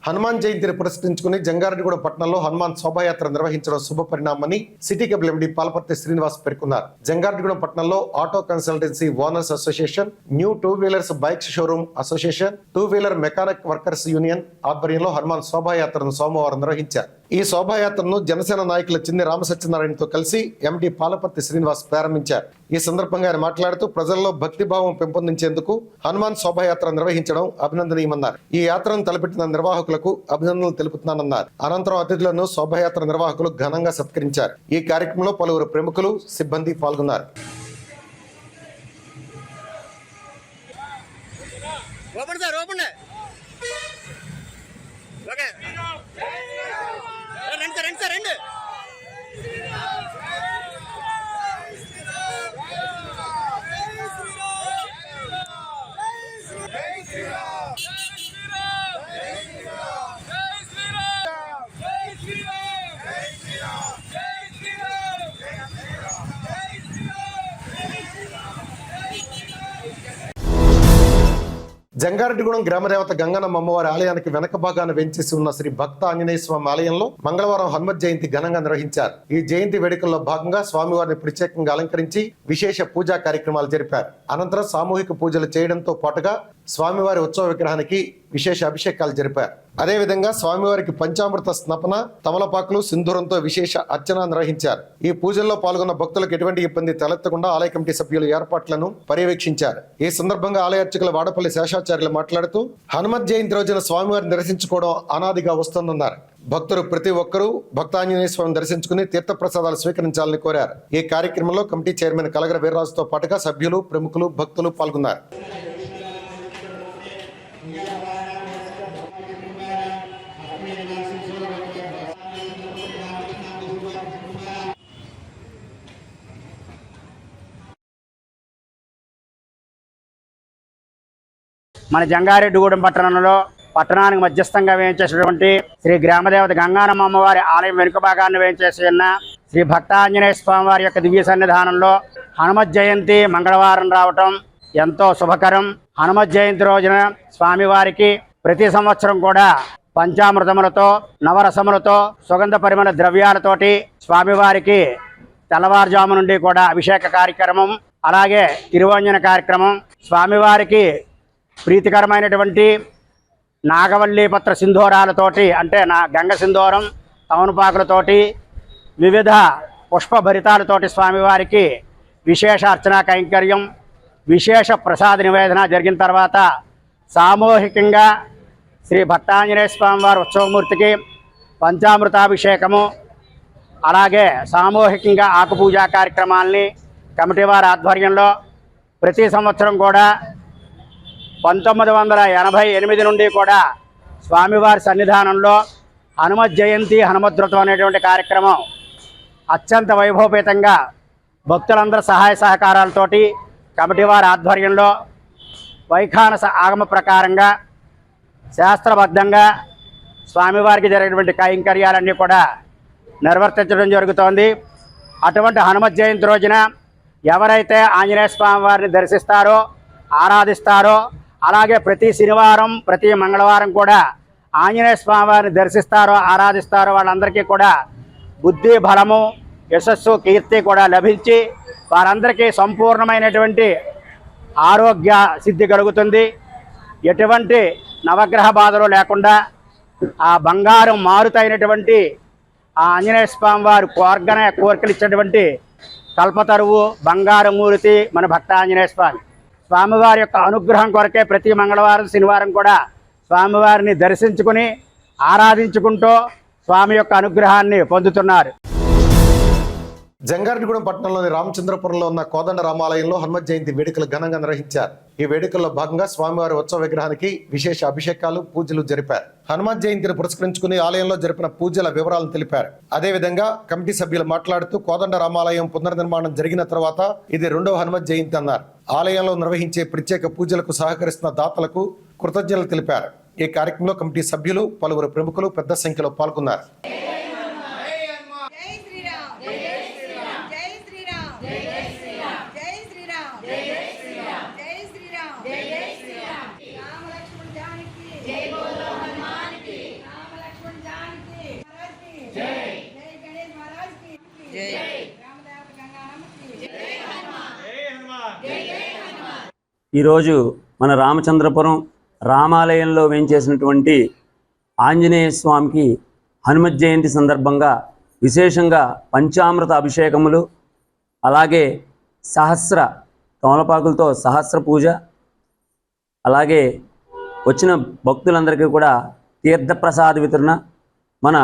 హనుమాన్ జయంతిని పురస్కరించుకుని జంగారెడ్డిగూడెం పట్టణంలో హనుమాన్ శోభాయాత్ర నిర్వహించడం శుభ పరిణామమని city cable MD Palaparthi Srinivas పేర్కొన్నారు. జంగారెడ్డిగూడెం పట్టణంలో auto consultancy owners association, new two wheelers bikes showroom association, two wheeler mechanic workers union ఆధ్వర్యంలో హనుమాన్ శోభాయాత్రను సోమవారం నిర్వహించారు. ఈ శోభాయాత్రను జనసేన నాయకులు చిన్ని రామసత్యనారాయణతో కలిసి ఎండీ పాలపర్తి శ్రీనివాస్ ప్రారంభించారు. ఈ సందర్భంగా ఆయన మాట్లాడుతూ ప్రజల్లో భక్తిభావం పెంపొందించేందుకు హనుమాన్ శోభాయాత్ర నిర్వహించడం అభినందనీయమన్నారు. ఈ యాత్రను తలపెట్టిన నిర్వాహకులకు అభినందనలు తెలుపుతున్నానన్నారు. అనంతరం అతిథులను శోభాయాత్ర నిర్వాహకులు ఘనంగా సత్కరించారు. ఈ కార్యక్రమంలో పలువురు ప్రముఖులు, సిబ్బంది పాల్గొన్నారు. జంగారెడ్డిగూడెం గ్రామదేవత గంగనమ్మ అమ్మవారి ఆలయానికి వెనక భాగాన వెంచేసి ఉన్న శ్రీ భక్త ఆంజనేయ స్వామి ఆలయంలో మంగళవారం హనుమత్ జయంతి ఘనంగా నిర్వహించారు. ఈ జయంతి వేడుకల్లో భాగంగా స్వామివారిని ప్రత్యేకంగా అలంకరించి విశేష పూజా కార్యక్రమాలు జరిపారు. అనంతరం సామూహిక పూజలు చేయడంతో పాటుగా స్వామివారి ఉత్సవ విగ్రహానికి విశేష అభిషేకాలు జరిపారు. అదేవిధంగా స్వామివారికి పంచామృత స్నపన, తమలపాకులు, సింధూరంతో విశేష అర్చన నిర్వహించారు. ఈ పూజల్లో పాల్గొన్న భక్తులకు ఎటువంటి ఇబ్బంది తలెత్తకుండా ఆలయ కమిటీ సభ్యులు ఏర్పాట్లను పర్యవేక్షించారు. ఈ సందర్భంగా ఆలయ అర్చకులు వాడపల్లి శేషాచార్యులు మాట్లాడుతూ హనుమత్ జయంతి రోజున స్వామివారిని దర్శించుకోవడం అనాదిగా వస్తుందన్నారు. భక్తులు ప్రతి ఒక్కరూ భక్తాంజనేయ స్వామిని దర్శించుకుని తీర్థప్రసాదాలు స్వీకరించాలని కోరారు. ఈ కార్యక్రమంలో కమిటీ చైర్మన్ కలగర వీర్రాజుతో పాటుగా సభ్యులు, ప్రముఖులు, భక్తులు పాల్గొన్నారు. మన జంగారెడ్డిగూడెం పట్టణంలో పట్టణానికి మధ్యస్థంగా వేయించేసినటువంటి శ్రీ గ్రామదేవత గంగానమ్మ అమ్మవారి ఆలయం వెనుక భాగాన్ని వేయించేసి ఉన్న శ్రీ భక్తాంజనేయ స్వామి వారి యొక్క దివ్య సన్నిధానంలో హనుమత్ జయంతి మంగళవారం రావటం ఎంతో శుభకరం. హనుమత్ జయంతి రోజున స్వామివారికి ప్రతి సంవత్సరం కూడా పంచామృతములతో, నవరసములతో, సుగంధ పరిమళ ద్రవ్యాలతోటి స్వామివారికి తెల్లవారుజాము నుండి కూడా అభిషేక కార్యక్రమం, అలాగే తిరువంజన కార్యక్రమం, స్వామివారికి ప్రీతికరమైనటువంటి నాగవల్లి పత్ర సింధూరాలతోటి, అంటే గంగ సింధూరం, తమనుపాకులతోటి, వివిధ పుష్పభరితాలతోటి స్వామివారికి విశేష అర్చనా కైంకర్యం, విశేష ప్రసాద నివేదన జరిగిన తర్వాత సామూహికంగా శ్రీ భక్తాంజనేయ స్వామి వారి ఉత్సవమూర్తికి పంచామృతాభిషేకము, అలాగే సామూహికంగా ఆకుపూజా కార్యక్రమాల్ని కమిటీ వారి ఆధ్వర్యంలో ప్రతి సంవత్సరం కూడా 1988 నుండి కూడా స్వామివారి సన్నిధానంలో హనుమత్ జయంతి, హనుమద్వ్రతం అనేటువంటి కార్యక్రమం అత్యంత వైభవపేతంగా భక్తులందరూ సహాయ సహకారాలతోటి కమిటీ వారి ఆధ్వర్యంలో వైఖానస ఆగమ ప్రకారంగా శాస్త్రబద్ధంగా స్వామివారికి జరిగినటువంటి కైంకర్యాలన్నీ కూడా నిర్వర్తించడం జరుగుతోంది. అటువంటి హనుమత్ జయంతి రోజున ఎవరైతే ఆంజనేయ స్వామి వారిని దర్శిస్తారో, ఆరాధిస్తారో, అలాగే ప్రతి శనివారం, ప్రతి మంగళవారం కూడా ఆంజనేయ స్వామి వారిని దర్శిస్తారో, ఆరాధిస్తారో వాళ్ళందరికీ కూడా బుద్ధి, బలము, యశస్సు, కీర్తి కూడా లభించి వారందరికీ సంపూర్ణమైనటువంటి ఆరోగ్య సిద్ధి కలుగుతుంది. ఎటువంటి నవగ్రహ బాధలు లేకుండా ఆ బంగారం మారుతైనటువంటి ఆ ఆంజనేయ స్వామి వారు కోరికలు ఇచ్చినటువంటి కల్పతరువు బంగారు మూర్తి మన భక్త ఆంజనేయ స్వామి. స్వామివారి యొక్క అనుగ్రహం కొరకే ప్రతి మంగళవారం శనివారం కూడా స్వామివారిని దర్శించుకుని ఆరాధించుకుంటూ స్వామి యొక్క అనుగ్రహాన్ని పొందుతున్నారు. జంగారెడ్డిగూడెం పట్టణంలోని రామచంద్రపురంలో ఉన్న కోదండ రామాలయంలో హనుమత్ జయంతి వేడుకలు ఘనంగా నిర్వహించారు. ఈ వేడుకల్లో భాగంగా స్వామివారి ఉత్సవ విగ్రహానికి విశేష అభిషేకాలు, పూజలు జరిపారు. హనుమత్ జయంతిని పురస్కరించుకుని ఆలయంలో జరిపిన పూజల వివరాలను తెలిపారు. అదేవిధంగా కమిటీ సభ్యులు మాట్లాడుతూ కోదండ రామాలయం పునర్నిర్మాణం జరిగిన తర్వాత ఇది 2వ హనుమత్ జయంతి అన్నారు. ఆలయంలో నిర్వహించే ప్రత్యేక పూజలకు సహకరిస్తున్న దాతలకు కృతజ్ఞతలు తెలిపారు. ఈ కార్యక్రమంలో కమిటీ సభ్యులు, పలువురు ప్రముఖులు పెద్ద సంఖ్యలో పాల్గొన్నారు. ఈరోజు మన రామచంద్రపురం రామాలయంలో వేంచేసినటువంటి ఆంజనేయ స్వామికి హనుమత్ జయంతి సందర్భంగా విశేషంగా పంచామృత అభిషేకములు, అలాగే సహస్ర తమలపాకులతో సహస్ర పూజ, అలాగే వచ్చిన భక్తులందరికీ కూడా తీర్థప్రసాద వితరణ మన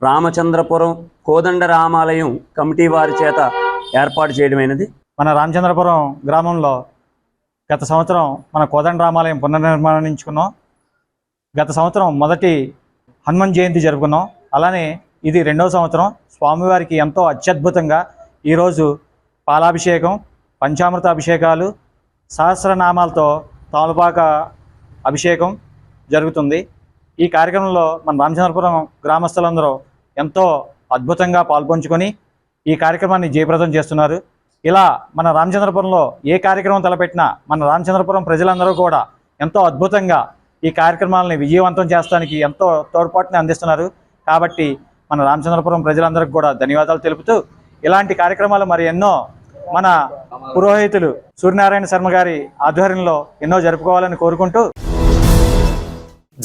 రామచంద్రపురం కోదండ రామాలయం కమిటీ వారి చేత ఏర్పాటు చేయడమైనది. మన రామచంద్రపురం గ్రామంలో గత సంవత్సరం మన కోదండ రామాలయం పునర్నిర్మాణించుకున్నాం. గత సంవత్సరం మొదటి హనుమాన్ జయంతి జరుపుకున్నాం. అలానే ఇది 2వ సంవత్సరం. స్వామివారికి ఎంతో అత్యద్భుతంగా ఈరోజు పాలాభిషేకం, పంచామృత అభిషేకాలు, సహస్రనామాలతో తమలపాక అభిషేకం జరుగుతుంది. ఈ కార్యక్రమంలో మన రామచంద్రపురం గ్రామస్తులందరూ ఎంతో అద్భుతంగా పాల్పంచుకొని ఈ కార్యక్రమాన్ని జయప్రదం చేస్తున్నారు. ఇలా మన రామచంద్రపురంలో ఏ కార్యక్రమం తలపెట్టినా మన రామచంద్రపురం ప్రజలందరూ కూడా ఎంతో అద్భుతంగా ఈ కార్యక్రమాలని విజయవంతం చేస్తానికి ఎంతో తోడ్పాటుని అందిస్తున్నారు. కాబట్టి మన రామచంద్రపురం ప్రజలందరికీ కూడా ధన్యవాదాలు తెలుపుతూ ఇలాంటి కార్యక్రమాలు మరి ఎన్నో మన పురోహితులు సూర్యనారాయణ శర్మ గారి ఆధ్వర్యంలో ఎన్నో జరుపుకోవాలని కోరుకుంటూ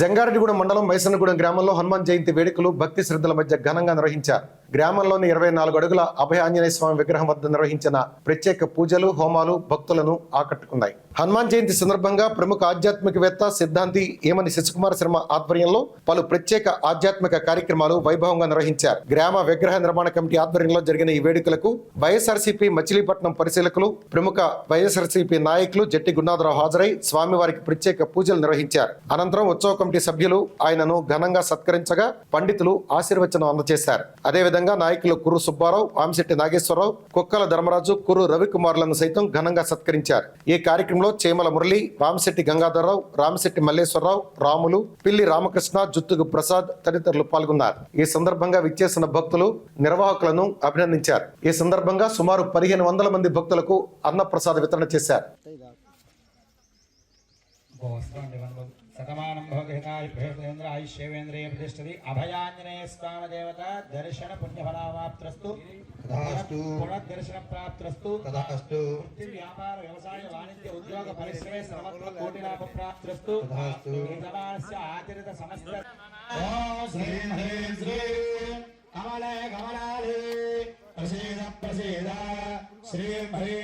జంగారెడ్డిగూడెం మండలం మైసన్నగూడెం గ్రామంలో హనుమాన్ జయంతి వేడుకలు భక్తి శ్రద్ధల మధ్య ఘనంగా నిర్వహించారు. గ్రామంలోని 24 అడుగుల అభయ ఆంజనేయ స్వామి విగ్రహం వద్ద నిర్వహించిన ప్రత్యేక పూజలు, హోమాలు భక్తులను ఆకట్టుకున్నాయి. హనుమాన్ జయంతి సందర్భంగా ప్రముఖ ఆధ్యాత్మికవేత్త సిద్ధాంతి ఏమని శశికుమార్ శర్మ ఆధ్వర్యంలో పలు ప్రత్యేక ఆధ్యాత్మిక కార్యక్రమాలు వైభవంగా నిర్వహించారు. గ్రామ విగ్రహ నిర్మాణ కమిటీ ఆధ్వర్యంలో జరిగిన ఈ వేడుకలకు వైఎస్ఆర్సీపీ మచిలీపట్నం పరిశీలకులు, ప్రముఖ వైఎస్ఆర్సీపీ నాయకులు జట్టి గున్నాథరావు హాజరై స్వామివారికి ప్రత్యేక పూజలు నిర్వహించారు. అనంతరం ఉత్సవ కమిటీ సభ్యులు ఆయనను ఘనంగా సత్కరించగా పండితులు ఆశీర్వచనం అందజేశారు. అదేవిధంగా నాయకులు కుర్రు సుబ్బారావు, వామిశెట్టి నాగేశ్వరరావు, కుక్కల ధర్మరాజు, కుర్రు రవికుమార్లను సైతం ఘనంగా సత్కరించారు. ఈ కార్యక్రమంలో చేమల మురళి, వామిశెట్టి గంగాధరరావు, రామిశెట్టి మల్లేశ్వరరావు, రాములు, పిల్లి రామకృష్ణ, జుత్తుగు ప్రసాద్ తదితరులు పాల్గొన్నారు. ఈ సందర్భంగా విచ్చేసిన భక్తులు నిర్వాహకులను అభినందించారు. ఈ సందర్భంగా సుమారు 1500 మంది భక్తులకు అన్నప్రసాద వితరణ చేశారు. సతమానం భవగహితాయ భేంద్ర ఆయుష్యేంద్రియ ప్రతిష్టతి అభయాంజనేయ స్వామి దేవత దర్శన పుణ్యఫలావాప్త్రస్తు తదాస్తు పునర్దర్శన ప్రాప్త్రస్తు తదాస్తు వృత్తి వ్యాపార వ్యవసాయ వాణిజ్య ఉద్యోగ పరిశ్రమ సర్వత్ర కోటి లాభ ప్రాప్త్రస్తు తదాస్తు ఏతమానస్య ఆచరిత సమస్త ఓం శ్రీ హరి శ్రీ కమలే కమలాలే ప్రసీద ప్రసీద శ్రీ హరి.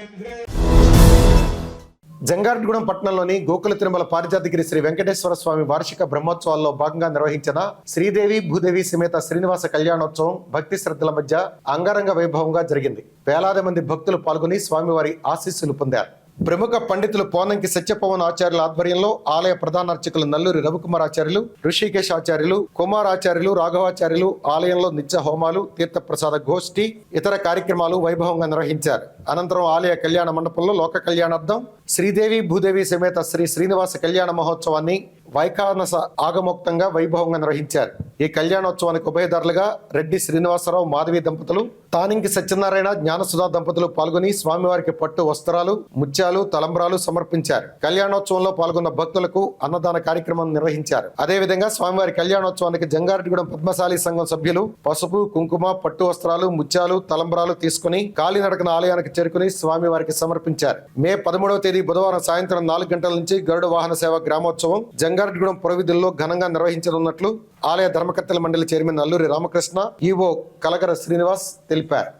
జంగారెడ్డిగూడెం పట్టణంలోని గోకుల తిరుమల పారిజాతగిరి శ్రీ వెంకటేశ్వర స్వామి వార్షిక బ్రహ్మోత్సవాల్లో భాగంగా నిర్వహించిన శ్రీదేవి భూదేవి సమేత శ్రీనివాస కళ్యాణోత్సవం భక్తి శ్రద్ధల మధ్య అంగరంగ వైభవంగా జరిగింది. వేలాది మంది భక్తులు పాల్గొని స్వామివారి ఆశీస్సులు పొందారు. ప్రముఖ పండితులు పోనంకి సత్యపవన్ ఆచార్యుల ఆధ్వర్యంలో ఆలయ ప్రధాన అర్చకులు నల్లూరి రవికుమార్ ఆచార్యులు, ఋషికేశ్ ఆచార్యులు, కుమార్ ఆచార్యులు, రాఘవాచార్యులు ఆలయంలో నిత్య హోమాలు, తీర్థప్రసాద గోష్ఠి, ఇతర కార్యక్రమాలు వైభవంగా నిర్వహించారు. అనంతరం ఆలయ కళ్యాణ మండపంలో లోక కళ్యాణార్థం శ్రీదేవి భూదేవి సమేత శ్రీ శ్రీనివాస కళ్యాణ మహోత్సవాన్ని వైఖానస ఆగమోక్తంగా వైభవంగా నిర్వహించారు. ఈ కళ్యాణోత్సవానికి ఉభయదారులుగా రెడ్డి శ్రీనివాసరావు, మాధవి దంపతులు, తానింకి సత్యనారాయణ, జ్ఞానసుధా దంపతులు పాల్గొని స్వామివారికి పట్టు వస్త్రాలు, ముత్యాలు, తలంబ్రాలు సమర్పించారు. కళ్యాణోత్సవంలో పాల్గొన్న భక్తులకు అన్నదాన కార్యక్రమం నిర్వహించారు. అదేవిధంగా స్వామివారి కళ్యాణోత్సవానికి జంగారెడ్డిగూడెం పద్మశాలి సంఘం సభ్యులు పసుపు, కుంకుమ, పట్టు వస్త్రాలు, ముత్యాలు, తలంబ్రాలు తీసుకుని కాలినడకన ఆలయానికి చేరుకుని స్వామివారికి సమర్పించారు. మే 13వ తేదీ బుధవారం సాయంత్రం 4 గంటల నుంచి గరుడ వాహన సేవ గ్రామోత్సవం జంగారెడ్డిగూడెం పురవీధుల్లో ఘనంగా నిర్వహించనున్నట్లు ఆలయ ధర్మకర్తల మండలి చైర్మన్ అల్లూరి రామకృష్ణ, ఈవో కలగర శ్రీనివాస్ తెలిపారు.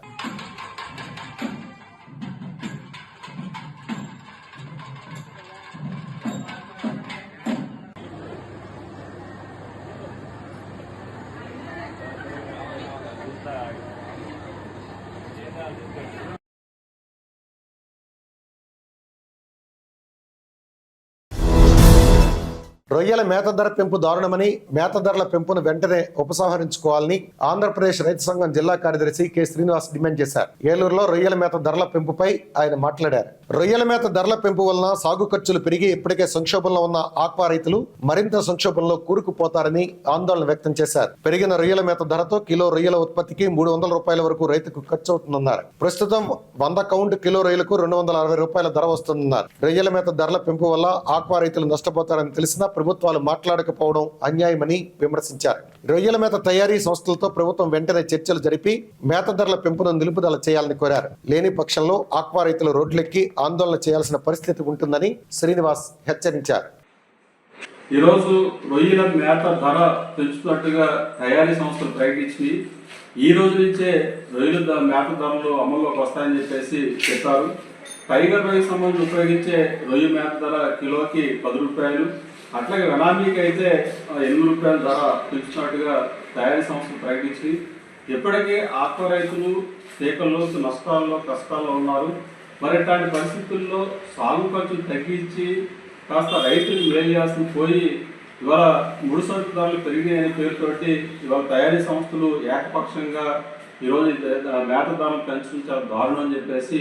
రొయ్యల మేత ధర పెంపు దారుణమని, మేత ధరల పెంపును వెంటనే ఉపసంహరించుకోవాలని ఆంధ్రప్రదేశ్ రైతు సంఘం జిల్లా కార్యదర్శి కె శ్రీనివాస్ డిమాండ్ చేశారు. ఏలూరులో రొయ్యల మేత ధరల పెంపుపై ఆయన మాట్లాడారు. రొయ్యల మేత ధరల పెంపు వలన సాగు ఖర్చులు పెరిగి ఇప్పటికే సంక్షోభంలో ఉన్న ఆక్వా రైతులు మరింత సంక్షోభంలో కూరుకుపోతారని ఆందోళన వ్యక్తం చేశారు. పెరిగిన రొయ్యల మేత ధరతో కిలో రొయ్యల ఉత్పత్తికి 300 రూపాయల వరకు రైతుకు ఖర్చు అవుతుందన్నారు. ప్రస్తుతం 100 కౌంట్ కిలో రొయ్యలకు 260 రూపాయల ధర వస్తుందన్నారు. రొయ్యల మేత ధరల పెంపు వల్ల ఆక్వా రైతులు నష్టపోతారని తెలిసినా ప్రభుత్వాలు మాట్లాడకపోవడం అన్యాయమని విమర్శించారు. రొయ్యల మేత తయారీ సంస్థలతో ప్రభుత్వం వెంటనే చర్చలు జరిపి మేత ధరల పెంపును నిలుపుదల చేయాలని కోరారు. లేని పక్షంలో ఆక్వా రైతులు రోడ్లెక్కి ఆందోళన చేయాల్సిన పరిస్థితి ఉంటుందని శ్రీనివాస్ హెచ్చరించారు. ఈరోజు రొయ్యల మేత ధర పెంచుతున్నట్టుగా తయారీ సంస్థలు ప్రకటించి ఈ రోజు నుంచే రొయ్యల మేత ధరలు అమల్లోకి వస్తాయని చెప్పేసి చెప్పారు. టైగర్ రొయ్య సంబంధించి ఉపయోగించే రొయ్య మేత ధర కిలోకి 10 రూపాయలు, అట్లాగే వెనామీకి అయితే 8 రూపాయల ధర పెంచుతున్నట్టుగా తయారీ సంస్థలు ప్రకటించి ఇప్పటికే ఆక్వా రైతులు తీకల్లో నష్టాల్లో కష్టాల్లో ఉన్నారు. మరి ఇట్లాంటి పరిస్థితుల్లో సాగు ఖర్చులు తగ్గించి కాస్త రైతులు మేలు చేయాల్సి పోయి ఇవాళ ముడిసరుకు ధరలు పెరిగినాయనే పేరుతోటి ఇవాళ తయారీ సంస్థలు ఏకపక్షంగా ఈరోజు మేత ధరలు పెంచడం చాలా దారుణం అని చెప్పేసి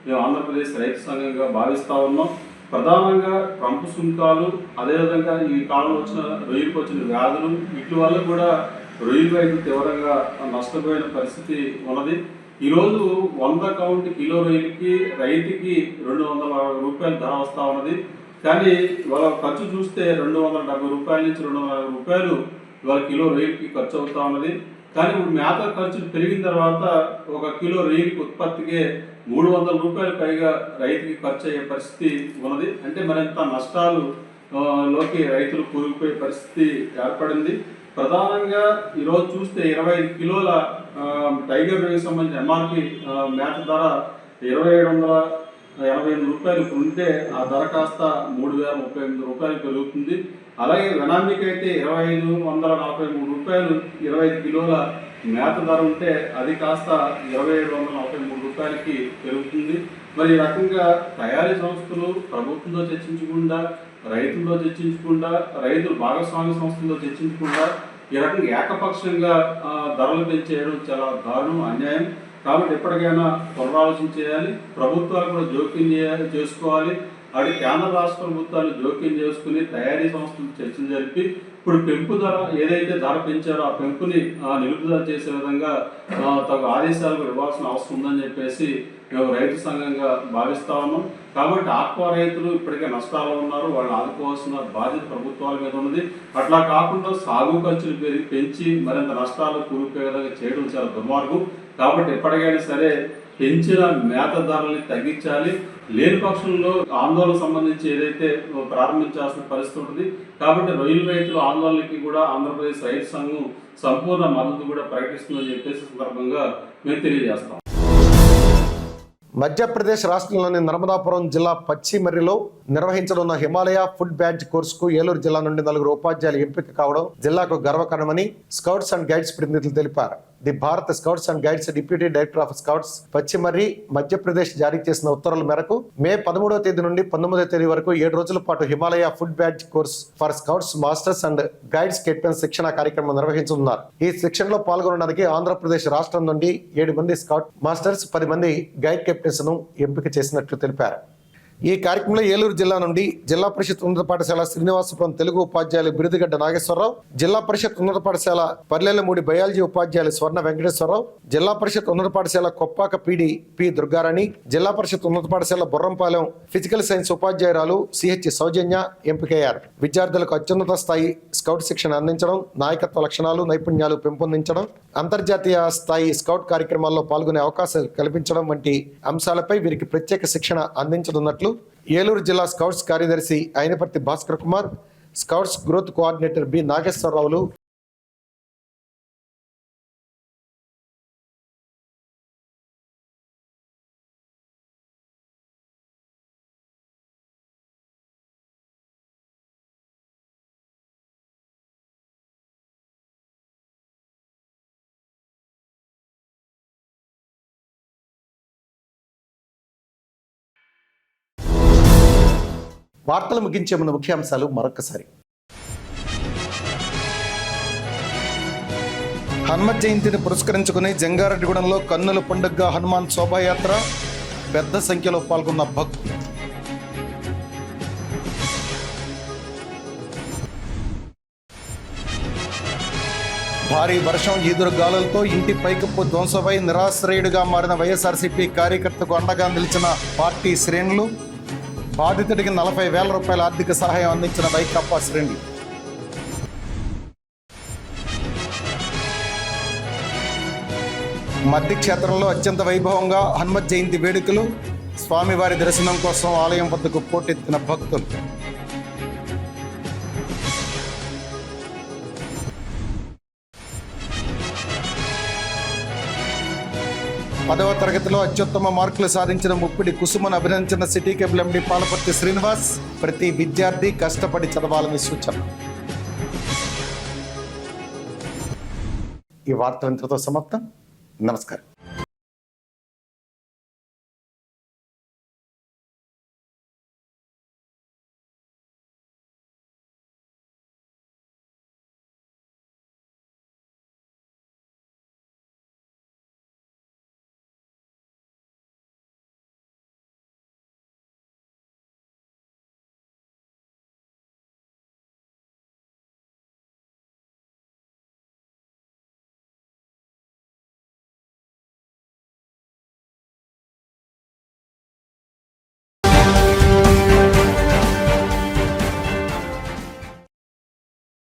మేము ఆంధ్రప్రదేశ్ రైతు సంఘంగా భావిస్తూ ఉన్నాం. ప్రధానంగా ట్రంప్ సుంకాలు, అదేవిధంగా ఈ కాలంలో వచ్చిన రొయ్యలకు వచ్చిన వ్యాధులు, వీటి వల్ల కూడా రొయ్యల రైతులు తీవ్రంగా నష్టపోయిన పరిస్థితి ఉన్నది. ఈరోజు 100 కౌంట్ కిలో రొయ్యలకి రైతుకి 260 రూపాయల ధర వస్తూ ఉన్నది. కానీ ఇవాళ ఖర్చు చూస్తే 270 రూపాయల నుంచి 240 రూపాయలు ఇవాళ కిలో రొయ్యలకి ఖర్చు అవుతా ఉన్నది. కానీ ఇప్పుడు మేత ఖర్చులు పెరిగిన తర్వాత 1 కిలో రొయ్యలకి ఉత్పత్తికే 300 రూపాయల పైగా రైతుకి ఖర్చు అయ్యే పరిస్థితి ఉన్నది. అంటే మరింత నష్టాలు లోకి రైతులు కూరుకుపోయే పరిస్థితి ఏర్పడింది. ప్రధానంగా ఈరోజు చూస్తే 25 కిలోల టైగర్ రొయ్యకి సంబంధించిన ఎంఆర్పి మేత ధర 2788 రూపాయలు ఉంటే ఆ ధర కాస్త 3038 రూపాయలు పెరుగుతుంది. అలాగే వెనామీకి అయితే 2543 రూపాయలు 25 కిలోల మేత ధర ఉంటే అది కాస్త 2743 రూపాయలకి పెరుగుతుంది. మరి ఈ రకంగా తయారీ సంస్థలు ప్రభుత్వంతో చర్చించకుండా, రైతులతో చర్చించకుండా, రైతులు భాగస్వామ్య సంస్థలతో చర్చించకుండా ఈ రకంగా ఏకపక్షంగా ధరలు పెంచేయడం చాలా దారుణం, అన్యాయం. కాబట్టి ఎప్పటికైనా పునరాలోచన చేయాలి. ప్రభుత్వాలు కూడా జోక్యం చేసుకోవాలి. అటు కేంద్ర రాష్ట్ర ప్రభుత్వాలు జోక్యం చేసుకుని తయారీ సంస్థలు చర్చలు జరిపి ఇప్పుడు పెంపు ధర ఏదైతే ధర పెంచారో ఆ పెంపుని నిలుపుదల చేసే విధంగా తగు ఆదేశాలు ఇవ్వాల్సిన అవసరం ఉందని చెప్పేసి మేము రైతు సంఘంగా భావిస్తా ఉన్నాం. కాబట్టి ఆక్వా రైతులు ఇప్పటికే నష్టాల్లో ఉన్నారు. వాళ్ళు ఆదుకోవాల్సిన బాధ్యత ప్రభుత్వాల మీద ఉన్నది. అట్లా కాకుండా సాగు ఖర్చులు పెంచి మరింత నష్టాలు కూరుకుపోయే విధంగా చేయడం చాలా దుర్మార్గం. కాబట్టి ఎప్పటికైనా సరే పెంచిన మేత ధరల్ని తగ్గించాలి. లేని పక్షంలో ఆందోళన సంబంధించి ఏదైతే ప్రారంభించాల్సిన పరిస్థితి ఉంటుంది. కాబట్టి రొయ్యల రైతుల ఆందోళనకి కూడా ఆంధ్రప్రదేశ్ రైతు సంఘం సంపూర్ణ మద్దతు కూడా ప్రకటిస్తుందని చెప్పేసి సందర్భంగా మేము తెలియజేస్తాం. మధ్యప్రదేశ్ రాష్ట్రంలోని నర్మదాపురం జిల్లా పచ్చిమర్రిలో నిర్వహించనున్న హిమాలయ ఫుడ్ బ్యాడ్జ్ కోర్సుకు ఏలూరు జిల్లా నుండి 4 ఉపాధ్యాయులు ఎంపిక కావడం జిల్లాకు గర్వకారణమని స్కౌట్స్ అండ్ గైడ్స్ ప్రతినిధులు తెలిపారు. The Bharat scouts and guides deputy director of scouts Pachmarhi Madhya Pradesh జారీ చేసిన ఉత్తర్వుల మేరకు మే 13వ తేదీ నుండి 19వ తేదీ వరకు 7 రోజుల పాటు Himalaya food badge course for scouts masters and guides captain శిక్షణ కార్యక్రమం నిర్వహించనున్నారు. ఈ శిక్షణలో పాల్గొనడానికి ఆంధ్రప్రదేశ్ రాష్ట్రం నుండి 7 మంది స్కౌట్ మాస్టర్స్, 10 మంది గైడ్ కెప్టెన్స్ ను ఎంపిక చేసినట్లు తెలిపారు. ఈ కార్యక్రమంలో ఏలూరు జిల్లా నుండి జిల్లా పరిషత్ ఉన్నత పాఠశాల శ్రీనివాసపురం తెలుగు ఉపాధ్యాయులు బిరుదుగడ్డ నాగేశ్వరరావు, జిల్లా పరిషత్ ఉన్నత పాఠశాల పర్లేలమూడి బయాలజీ ఉపాధ్యాయులు స్వర్ణ వెంకటేశ్వరరావు, జిల్లా పరిషత్ ఉన్నత పాఠశాల కొప్పాక పీడి పి దుర్గారాణి, జిల్లా పరిషత్ ఉన్నత పాఠశాల బొర్రంపాలెం ఫిజికల్ సైన్స్ ఉపాధ్యాయురాలు సిహెచ్ సౌజన్య ఎంపికయ్యారు. విద్యార్థులకు అత్యున్నత స్థాయి స్కౌట్ శిక్షణ అందించడం, నాయకత్వ లక్షణాలు, నైపుణ్యాలు పెంపొందించడం, అంతర్జాతీయ స్థాయి స్కౌట్ కార్యక్రమాల్లో పాల్గొనే అవకాశాలు కల్పించడం వంటి అంశాలపై వీరికి ప్రత్యేక శిక్షణ అందించనున్నట్లు ఏలూరు జిల్లా స్కౌట్స్ కార్యదర్శి Ainaparthi Bhaskar Kumar, scouts growth coordinator B నాగేశ్వరరావులు వార్తలు ముగించే ముందు ముఖ్యాంశాలు మరొకసారి. హనుమత్ జయంతిని పురస్కరించుకుని జంగారెడ్డిగూడెంలో కన్నుల పండుగగా హనుమాన్ శోభాయాత్ర, పెద్ద సంఖ్యలో పాల్గొన్న భక్తులు. భారీ వర్షం, ఈదురు గాలులతో ఇంటి పైకప్పు ధ్వంసమై నిరాశ్రయుడిగా మారిన వైఎస్ఆర్సీపీ కార్యకర్తకు అండగా నిలిచిన పార్టీ శ్రేణులు. బాధితుడికి 40,000 రూపాయల ఆర్థిక సహాయం అందించిన వైకాపా శ్రేణులు. మద్ది క్షేత్రంలో అత్యంత వైభవంగా హనుమత్ జయంతి వేడుకలు. స్వామివారి దర్శనం కోసం ఆలయం వద్దకు పోటెత్తిన భక్తులు. పదవ తరగతిలో అత్యుత్తమ మార్కులు సాధించిన ముప్పిడి కుసుమను అభినందించిన city cable MD Palaparthi Srinivas. ప్రతి విద్యార్థి కష్టపడి చదవాలని సూచన. ఈ వార్త ఇంతటితో సమాప్తం. నమస్కారం.